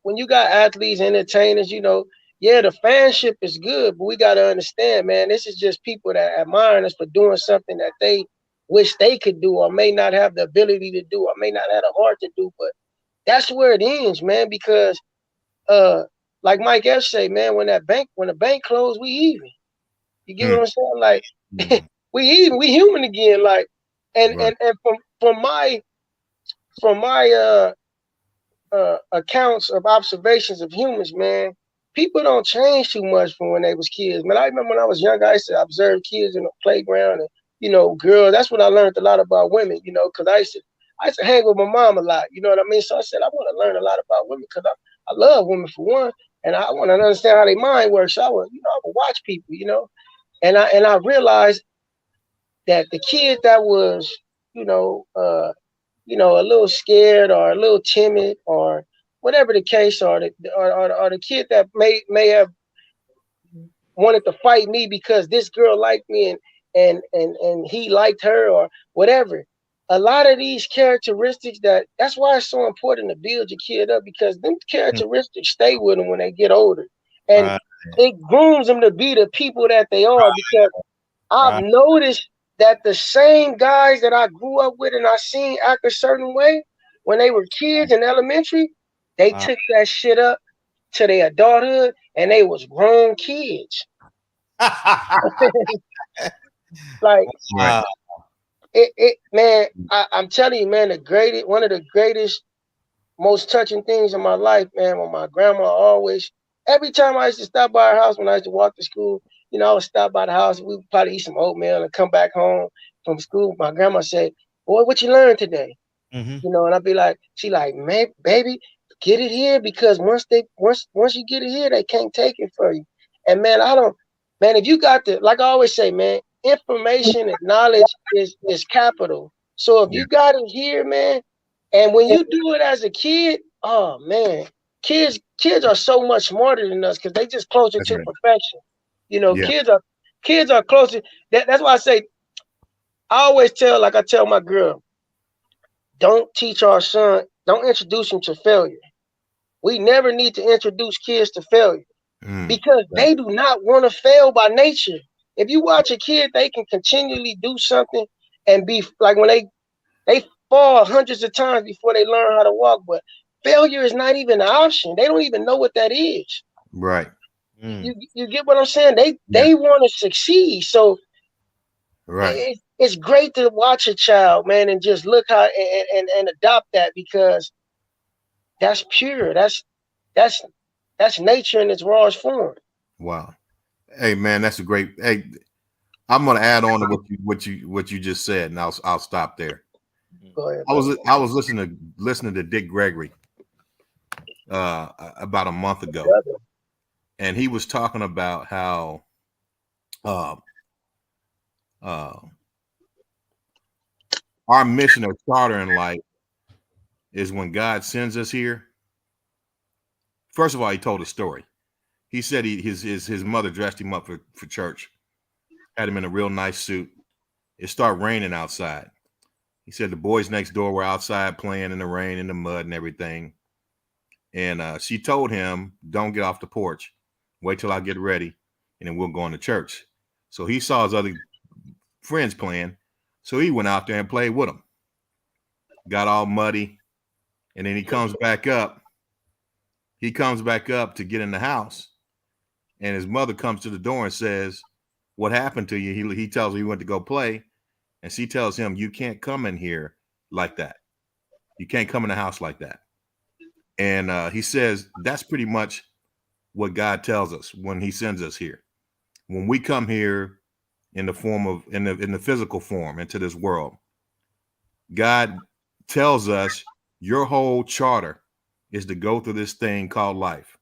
when you got athletes, entertainers, yeah, the fanship is good, but we got to understand, man, this is just people that admire us for doing something that they wish they could do or may not have the ability to do or may not have the heart to do. But that's where it ends, man, because like Mike F say, man, when the bank closed, we even. You get what I'm saying? Like we even, we human again. Like, and from my accounts of observations of humans, man, people don't change too much from when they was kids. Man, I remember when I was young, I used to observe kids in the playground and girls. That's when I learned a lot about women, because I used to hang with my mom a lot. You know what I mean? So I said I want to learn a lot about women because I love women for one. And I want to understand how their mind works. So I would watch people, and I realized that the kid that was, a little scared or a little timid or whatever the case, or the kid that may have wanted to fight me because this girl liked me and he liked her or whatever. A lot of these characteristics that's why it's so important to build your kid up, because them characteristics stay with them when they get older. And it grooms them to be the people that they are, because I've noticed that the same guys that I grew up with and I seen act a certain way when they were kids in elementary, they took that shit up to their adulthood and they was grown kids. Like, man, I'm telling you, man, one of the greatest, most touching things in my life, man, when my grandma always, every time I used to stop by her house when I used to walk to school, I would stop by the house, we would probably eat some oatmeal and come back home from school. My grandma said, "Boy, what you learned today?" And I'd be like, she like, "Man, baby, get it here, because once you get it here, they can't take it for you." And man, if you got like I always say, man, information and knowledge is capital. So if you got it here, man, and when you do it as a kid, oh man, kids are so much smarter than us because they just closer to perfection. Kids are closer. That's why I say, I tell my girl, don't teach our son, don't introduce him to failure. We never need to introduce kids to failure because they do not want to fail by nature. If you watch a kid, they can continually do something and be like, when they fall hundreds of times before they learn how to walk, but failure is not even an option. They don't even know what that is. Right. You get what I'm saying? They want to succeed. So it's great to watch a child, man, and just look how and adopt that, because that's pure. That's nature in its rawest form. Wow. Hey man, that's a great. Hey, I'm gonna add on to what you just said, and I'll stop there. Go ahead. I was listening to Dick Gregory about a month ago, and he was talking about how our mission or charter in life is when God sends us here. First of all, he told a story. He said his mother dressed him up for church, had him in a real nice suit. It started raining outside. He said the boys next door were outside playing in the rain, in the mud and everything. And she told him, "Don't get off the porch. Wait till I get ready, and then we'll go into church." So he saw his other friends playing. So he went out there and played with them. Got all muddy, And then he comes back up. He comes back up to get in the house. And his mother comes to the door and says, what happened to you? He tells her he went to go play. And she tells him, you can't come in here like that. You can't come in the house like that. And he says, that's pretty much what God tells us when he sends us here. When we come here in the form of, in the physical form into this world, God tells us your whole charter is to go through this thing called life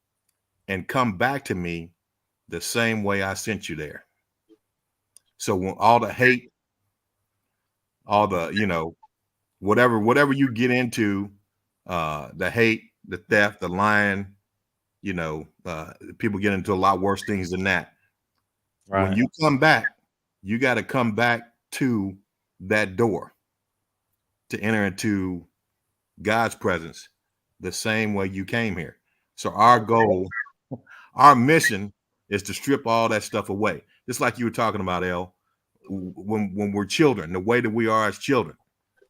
and come back to me the same way I sent you there. So when all the hate, all the, you know, whatever you get into, the hate, the theft, the lying, you know, people get into a lot worse things than that. Right. When you come back, you got to come back to that door to enter into God's presence the same way you came here. So our goal, our mission is to strip all that stuff away. Just like you were talking about, El, when we're children, the way that we are as children,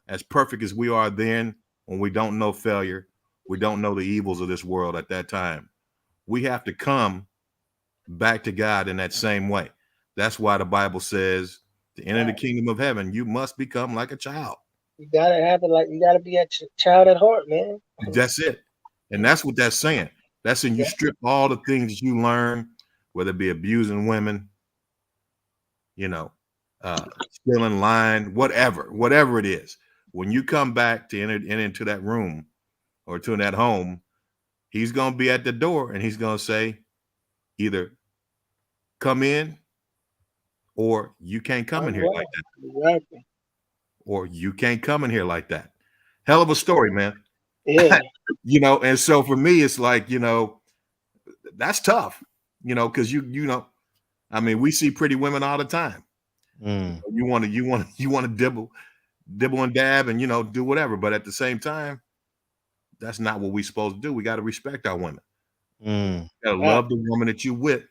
as perfect as we are then, when we don't know failure, we don't know the evils of this world at that time. We have to come back to God in that same way. That's why the Bible says to enter the kingdom of heaven, you must become like a child. You gotta have it, like you gotta be a child at heart, man. That's it. And that's what that's saying. That's when you strip all the things you learn, whether it be abusing women, you know, stealing, lying, whatever it is. When you come back to enter into that room or to that home, he's going to be at the door and he's going to say, either come in or you can't come in here like that. Exactly. Or you can't come in here like that. Hell of a story, man. Yeah. You know, and so for me, it's like, you know, that's tough, you know, because you know, I mean, we see pretty women all the time. You want to dibble and dab and, you know, do whatever. But at the same time, that's not what we're supposed to do. We got to respect our women. You got to love the woman that you with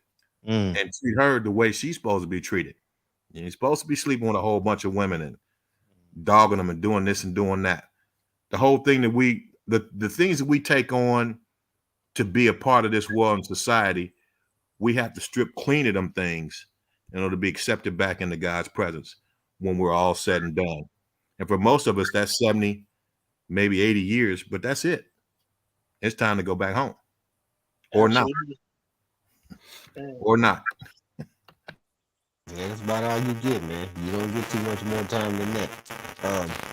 and treat her the way she's supposed to be treated. You're supposed to be sleeping with a whole bunch of women and dogging them and doing this and doing that. The whole thing that the things that we take on to be a part of this world and society, we have to strip clean of them things in order to be accepted back into God's presence when we're all said and done. And for most of us, that's 70, maybe 80 years, but that's it. It's time to go back home. Or not. Or not. Yeah, that's about all you get, man. You don't get too much more time than that.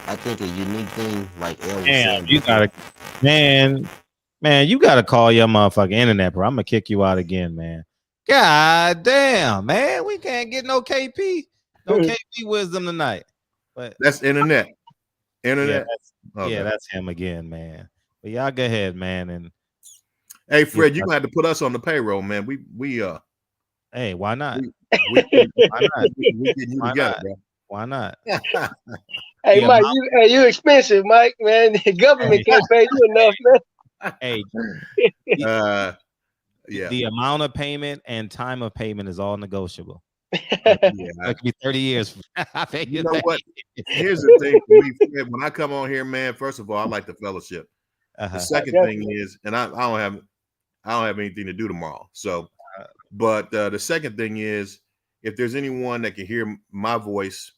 I think a unique thing, like El was saying, you gotta, man, you gotta call your motherfucking internet, bro. I'm gonna kick you out again, man. God damn, man, we can't get no KP wisdom tonight. But that's internet. Yeah, that's him again, man. But y'all go ahead, man. And hey, Fred, you're gonna have to put us on the payroll, man. Hey, why not? Why not? We getting you together, bro. Why not? Hey, Mike, you expensive, Mike, man. The government can't pay you enough, man. Hey, the amount of payment and time of payment is all negotiable. It could be 30 years. You know what? Here's the thing for me, Fred, when I come on here, man. First of all, I like the fellowship. The second thing is, and I don't have anything to do tomorrow. So, but the second thing is, if there's anyone that can hear my voice,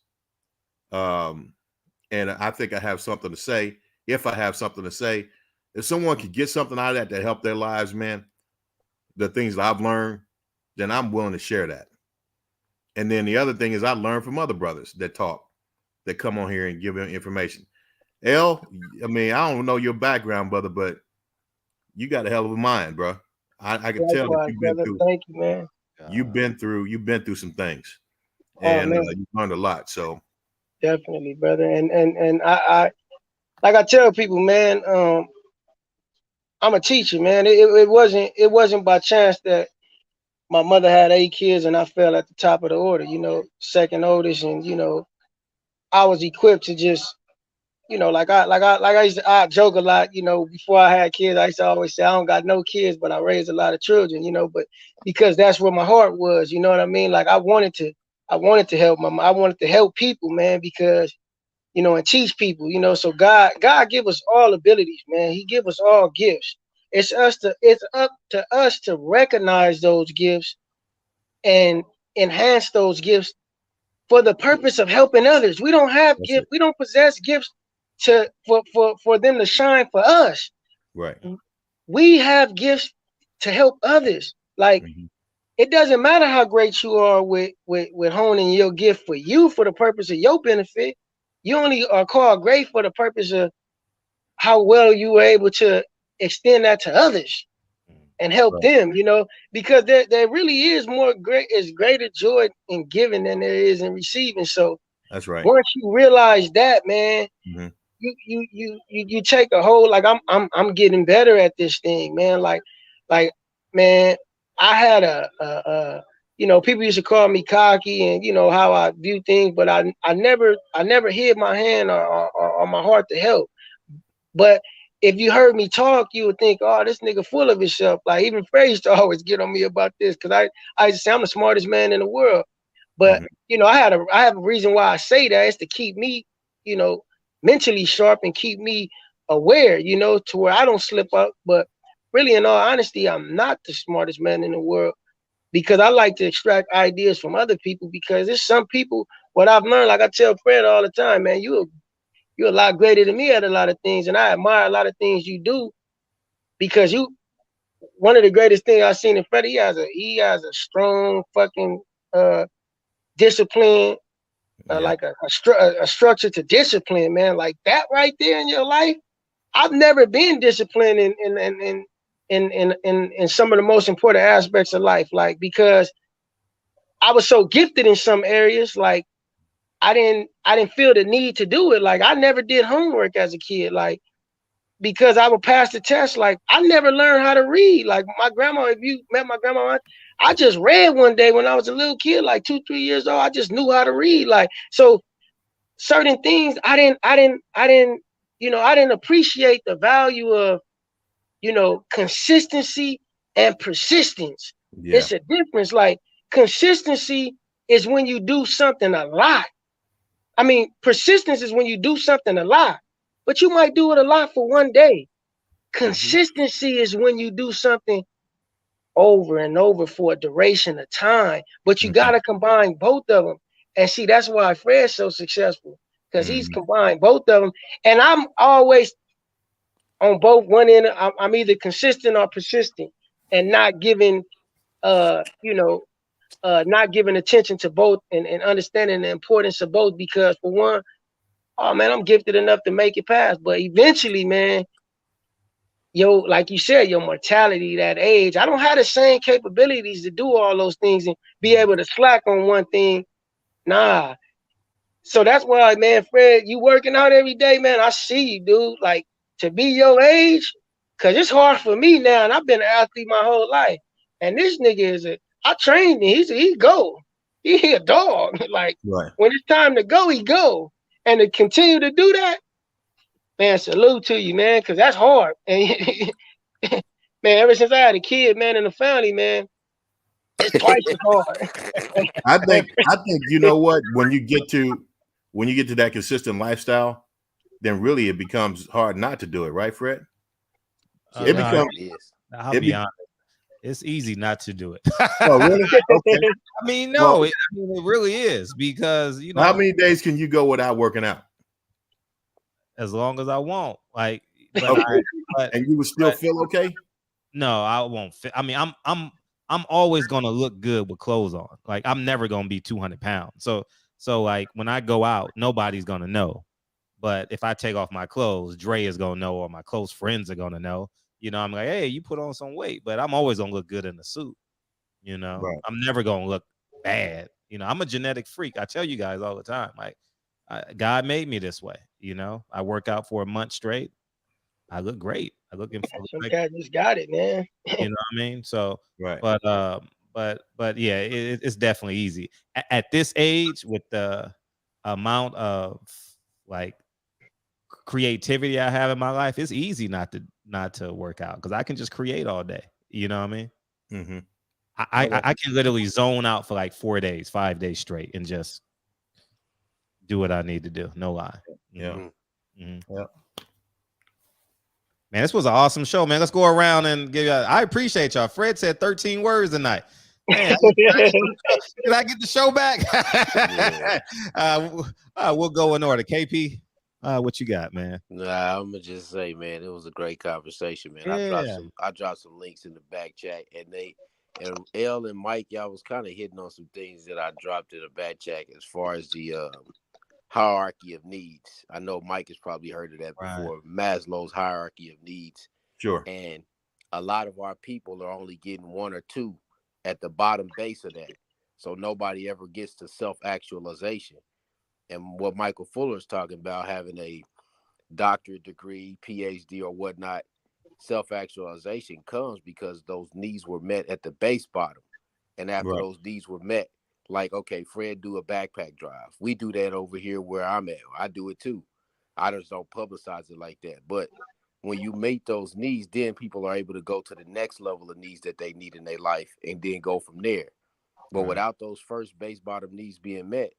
and I think I have something to say, if I have something to say, if someone could get something out of that to help their lives, man, the things that I've learned, then I'm willing to share that. And then the other thing is I learn from other brothers that talk, that come on here and give information. El, I mean, I don't know your background, brother, but you got a hell of a mind, bro. I can tell that you've been through. Thank you, man. You've been through some things, and you learned a lot. So definitely, brother. And I like I tell people, man, I'm a teacher, man. It wasn't by chance that my mother had 8 kids and I fell at the top of the order, you know, second oldest, and you know, I was equipped to just, you know, I joke a lot, you know, before I had kids, I used to always say I don't got no kids, but I raised a lot of children, you know, but because that's where my heart was, you know what I mean? Like I wanted to help I wanted to help people, man, because and teach people, So God give us all abilities, man. He give us all gifts. It's up to us to recognize those gifts and enhance those gifts for the purpose of helping others. We don't have gifts. We don't possess gifts for them to shine for us. Right. We have gifts to help others. Like it doesn't matter how great you are with honing your gift for you for the purpose of your benefit. You only are called great for the purpose of how well you were able to extend that to others and help them, because there really is greater joy in giving than there is in receiving. So that's right. Once you realize that, man, you take a whole, like I'm getting better at this thing, man. Like man, I had people used to call me cocky and how I view things, but I never hid my hand or my heart to help. But if you heard me talk, you would think, oh, this nigga full of himself. Like even Fred used to always get on me about this because I used to say I'm the smartest man in the world. But I have a reason why I say that. It's to keep me, mentally sharp and keep me aware, to where I don't slip up. But really, in all honesty, I'm not the smartest man in the world because I like to extract ideas from other people. Because there's some people, what I've learned, like I tell Fred all the time, man, you're a lot greater than me at a lot of things, and I admire a lot of things you do because one of the greatest things I've seen in Freddie, he has a strong fucking discipline, like a structure to discipline, man. Like that right there in your life. I've never been disciplined in some of the most important aspects of life, like because I was so gifted in some areas, like I didn't feel the need to do it. Like I never did homework as a kid, like because I would pass the test. Like I never learned how to read. Like my grandma, if you met my grandma, I just read one day when I was a little kid, like 2-3 years old. I just knew how to read. Like so, certain things I didn't appreciate the value of, consistency and persistence. Yeah. It's a difference. Like consistency is when you do something a lot. I mean, persistence is when you do something a lot, but you might do it a lot for one day. Consistency is when you do something over and over for a duration of time, but you got to combine both of them. And see, that's why Fred's so successful because he's combined both of them. And I'm always on both one end. I'm either consistent or persistent and not giving, not giving attention to both and understanding the importance of both because for one, oh man, I'm gifted enough to make it past. But eventually, man, like you said, your mortality, that age, I don't have the same capabilities to do all those things and be able to slack on one thing. Nah. So that's why, man, Fred, you working out every day, man. I see you, dude. Like to be your age, because it's hard for me now. And I've been an athlete my whole life. And this nigga I trained him. He go. He a dog. Like when it's time to go, he go. And to continue to do that, man, salute to you, man, because that's hard. And man, ever since I had a kid, man, in the family, man, it's twice as hard. I think you know what, when you get to that consistent lifestyle, then really it becomes hard not to do it, right, Fred? I'll be honest. It's easy not to do it. Oh, really? Okay. I mean, no, it really is because how many days can you go without working out? As long as I want, like, and you would still feel okay? No, I won't. I mean, I'm always gonna look good with clothes on. Like, I'm never gonna be 200 pounds. So like when I go out, nobody's gonna know. But if I take off my clothes, Dre is gonna know, or my close friends are gonna know. I'm like, hey, you put on some weight, but I'm always gonna look good in the suit. Right. I'm never gonna look bad. I'm a genetic freak. I tell you guys all the time, like, God made me this way. I work out for a month straight. I look great. I look in. Some guy just got it, man. You know what I mean? So, right. But yeah, it's definitely easy at this age with the amount of like creativity I have in my life. It's easy not to work out because I can just create all day. You know what I mean? Mm-hmm. I can literally zone out for like 4 days, 5 days straight and just do what I need to do. No lie. Yeah. Yeah. Man, this was an awesome show, man. Let's go around and give you. I appreciate y'all. Fred said 13 words tonight. Man, did I get the show back? We'll go in order. KP, what you got, man? Nah, I'm gonna just say, man, it was a great conversation, man. Yeah. I dropped some links in the back chat, and L and Mike, y'all was kind of hitting on some things that I dropped in the back chat as far as the hierarchy of needs. I know Mike has probably heard of that before. Maslow's hierarchy of needs. Sure. And a lot of our people are only getting one or two at the bottom base of that. So nobody ever gets to self-actualization. And what Michael Fuller is talking about, having a doctorate degree, PhD or whatnot, self-actualization comes because those needs were met at the base bottom. And after those needs were met, like, okay, Fred do a backpack drive. We do that over here where I'm at. I do it too. I just don't publicize it like that. But when you meet those needs, then people are able to go to the next level of needs that they need in their life and then go from there. But without those first base bottom needs being met,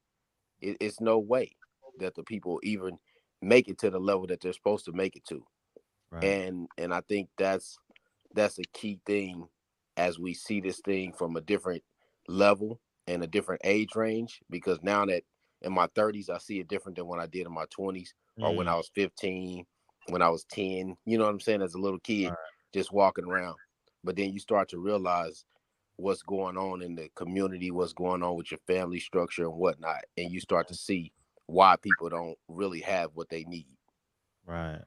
it's no way that the people even make it to the level that they're supposed to make it to. And I think that's a key thing as we see this thing from a different level and a different age range, because now that in my 30s, I see it different than when I did in my 20s or when I was 15, when I was 10, you know what I'm saying, as a little kid, just walking around. But then you start to realize what's going on in the community, what's going on with your family structure and whatnot. And you start to see why people don't really have what they need. Right.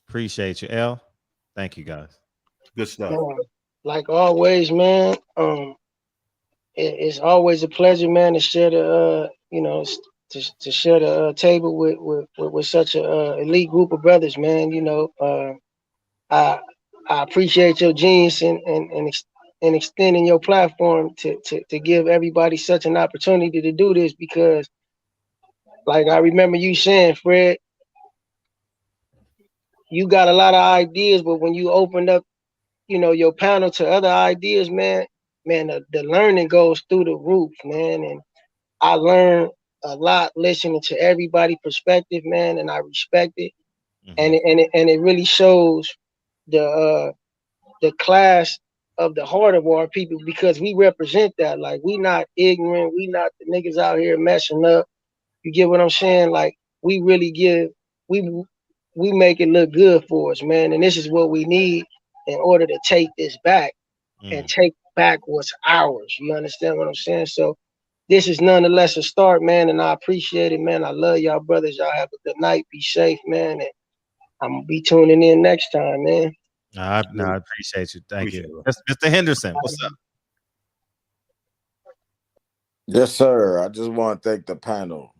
Appreciate you, L. Thank you, guys. Good stuff. Like always, man. It's always a pleasure, man, to share the to share the table with such a elite group of brothers, man. I appreciate your genius and extending your platform to give everybody such an opportunity to do this, because, like I remember you saying, Fred, you got a lot of ideas, but when you opened up, your panel to other ideas, man, the learning goes through the roof, man. And I learned a lot listening to everybody's perspective, man, and I respect it. And it really shows the class of the heart of our people, because we represent that. Like, we not ignorant, we not the niggas out here messing up. You get what I'm saying? Like, we really we make it look good for us, man. And this is what we need in order to take this back and take back what's ours. You understand what I'm saying? So this is nonetheless a start, man, and I appreciate it, man. I love y'all brothers. Y'all have a good night. Be safe, man. And I'm gonna be tuning in next time, man. I appreciate you. Thank you. Mr. Henderson, what's up? Yes, sir. I just want to thank the panel.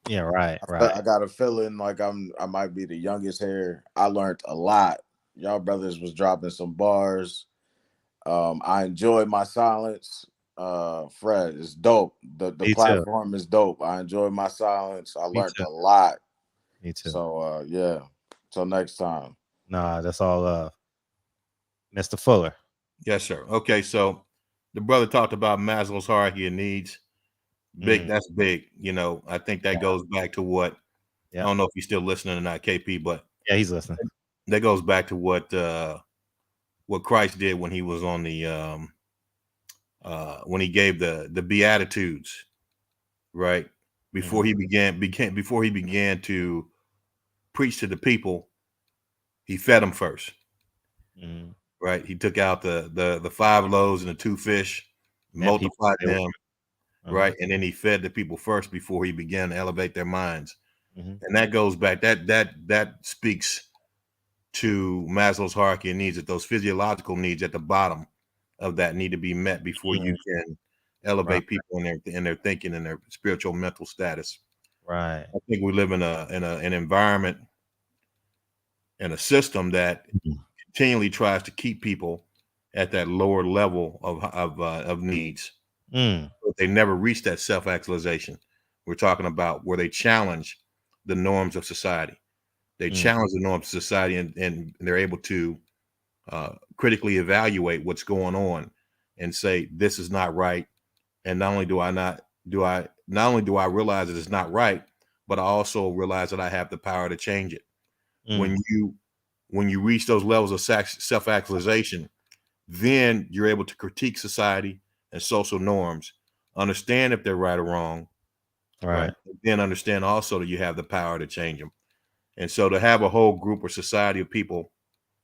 Yeah, right. I got a feeling like I might be the youngest here. I learned a lot. Y'all brothers was dropping some bars. I enjoyed my silence. Fred, it's dope. The platform is dope. I enjoyed my silence. I learned a lot. Me too. So yeah. Till next time. Nah, that's all love. Mr. Fuller. Yes, sir. Okay, so the brother talked about Maslow's hierarchy of needs. Big, that's big. I think that goes back to what I don't know if he's still listening or not, KP, but yeah, he's listening. That goes back to what Christ did when he was on the when he gave the Beatitudes, right? Before he began to preach to the people, he fed them first. Right? He took out the 5 loaves and the 2 fish, multiplied them, right? And then he fed the people first before he began to elevate their minds. And that goes back, that speaks to Maslow's hierarchy of needs, that those physiological needs at the bottom of that need to be met before you can elevate people in their thinking and their spiritual mental status. Right. I think we live in an environment and a system that continually tries to keep people at that lower level of needs. But they never reach that self-actualization. We're talking about where they challenge the norms of society. They challenge the norms of society, and they're able to critically evaluate what's going on and say, this is not right. And not only do I not not only do I realize that it's not right, but I also realize that I have the power to change it. When you reach those levels of self-actualization, then you're able to critique society and social norms, understand if they're right or wrong, right? Then understand also that you have the power to change them. And so to have a whole group or society of people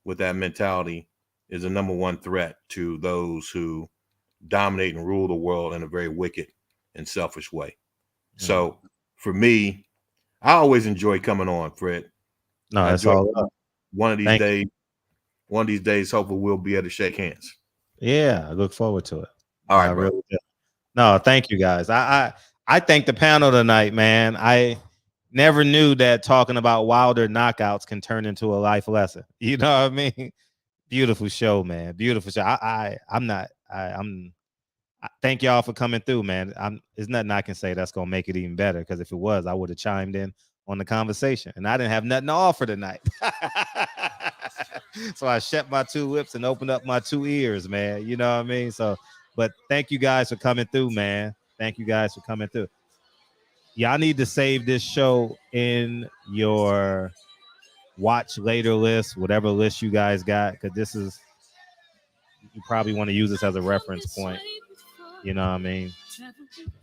with that mentality is the number one threat to those who dominate and rule the world in a very wicked and selfish way. So for me, I always enjoy coming on, Fred. No, that's all up. One of these days, hopefully we'll be able to shake hands. Yeah, I look forward to it. All right, bro. Really do. No, thank you guys. I thank the panel tonight, man. I never knew that talking about Wilder knockouts can turn into a life lesson. You know what I mean? Beautiful show, man. Beautiful show. Thank y'all for coming through, man. There's nothing I can say that's gonna make it even better, because if it was, I would have chimed in on the conversation, and I didn't have nothing to offer tonight. So I shut my two lips and opened up my two ears, man. You know what I mean? So, but thank you guys for coming through, man. Thank you guys for coming through. Y'all need to save this show in your watch later list, whatever list you guys got, because you probably want to use this as a reference point. You know what I mean?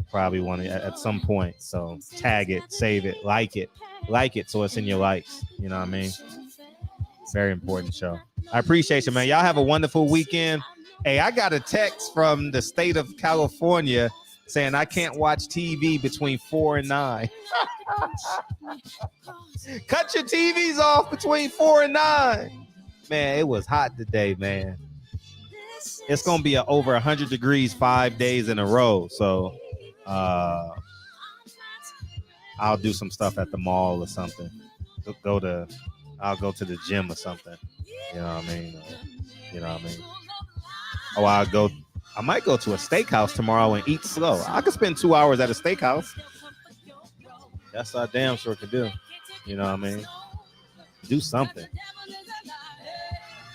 Probably want to at some point. So tag it, save it, like it, so it's in your likes. You know what I mean? Very important show. I appreciate you, man. Y'all have a wonderful weekend. Hey, I got a text from the state of California saying I can't watch TV between 4 and 9. Cut your TVs off between 4 and 9. Man, it was hot today, man. It's going to be over 100 degrees 5 days in a row. So I'll do some stuff at the mall or something. I'll go to the gym or something. You know what I mean? Oh, I might go to a steakhouse tomorrow and eat slow. I could spend 2 hours at a steakhouse. That's what I damn sure could do. You know what I mean? Do something.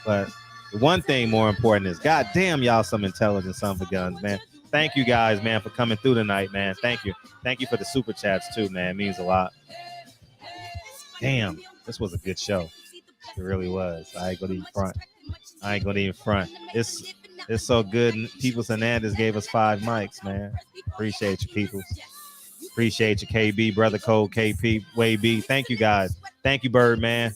But the one thing more important is, God damn, y'all some intelligent son of a guns, man. Thank you guys, man, for coming through tonight, man. Thank you. Thank you for the super chats too, man. It means a lot. Damn, this was a good show. It really was. I ain't gonna even front. It's so good. Peoples Hernandez gave us 5 mics, man. Appreciate you, Peoples. Appreciate you, KB, Brother Cole, KP, Way B. Thank you, guys. Thank you, Birdman.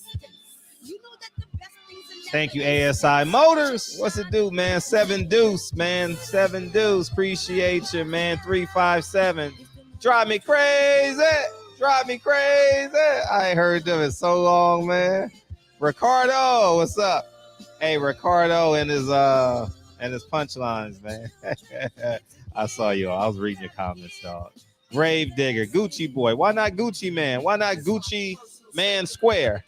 Thank you, ASI Motors. What's it do, man? 7 Deuce, man. 7 Deuce. Appreciate you, man. 357. Drive me crazy. Drive me crazy. I ain't heard them in so long, man. Ricardo, what's up? Hey, Ricardo and his punchlines, man. I saw you. I was reading your comments, dog. Grave Digger, Gucci Boy. Why not Gucci Man? Why not Gucci Man Square?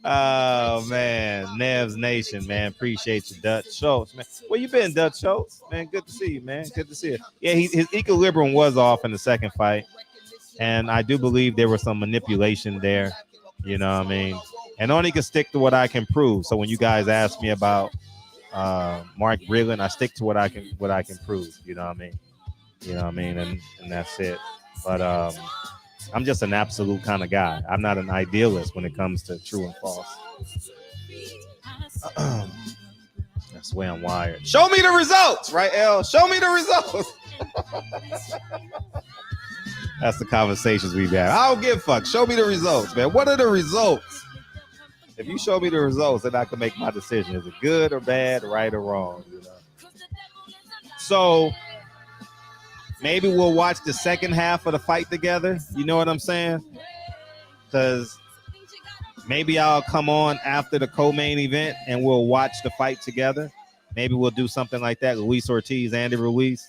Oh, man. Nev's Nation, man. Appreciate you, Dutch Schultz, man. Where you been, Dutch Schultz? Man, good to see you, man. Good to see you. Yeah, his equilibrium was off in the second fight. And I do believe there was some manipulation there. You know what I mean? And only can stick to what I can prove. So when you guys ask me about Mark Breland, I stick to what I can prove. You know what I mean? You know what I mean? And that's it. But I'm just an absolute kind of guy. I'm not an idealist when it comes to true and false. That's the way I'm wired. Show me the results, right, L? Show me the results. That's the conversations we've had. I don't give a fuck. Show me the results, man. What are the results? If you show me the results, then I can make my decision. Is it good or bad, right or wrong? You know? So maybe we'll watch the second half of the fight together. You know what I'm saying? Because maybe I'll come on after the co-main event and we'll watch the fight together. Maybe we'll do something like that. Luis Ortiz, Andy Ruiz.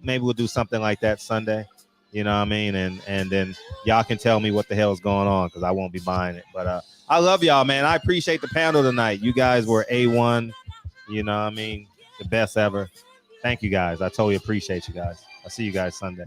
Maybe we'll do something like that Sunday. You know what I mean? And then y'all can tell me what the hell is going on, because I won't be buying it. But I love y'all, man. I appreciate the panel tonight. You guys were A1. You know what I mean? The best ever. Thank you, guys. I totally appreciate you guys. I'll see you guys Sunday.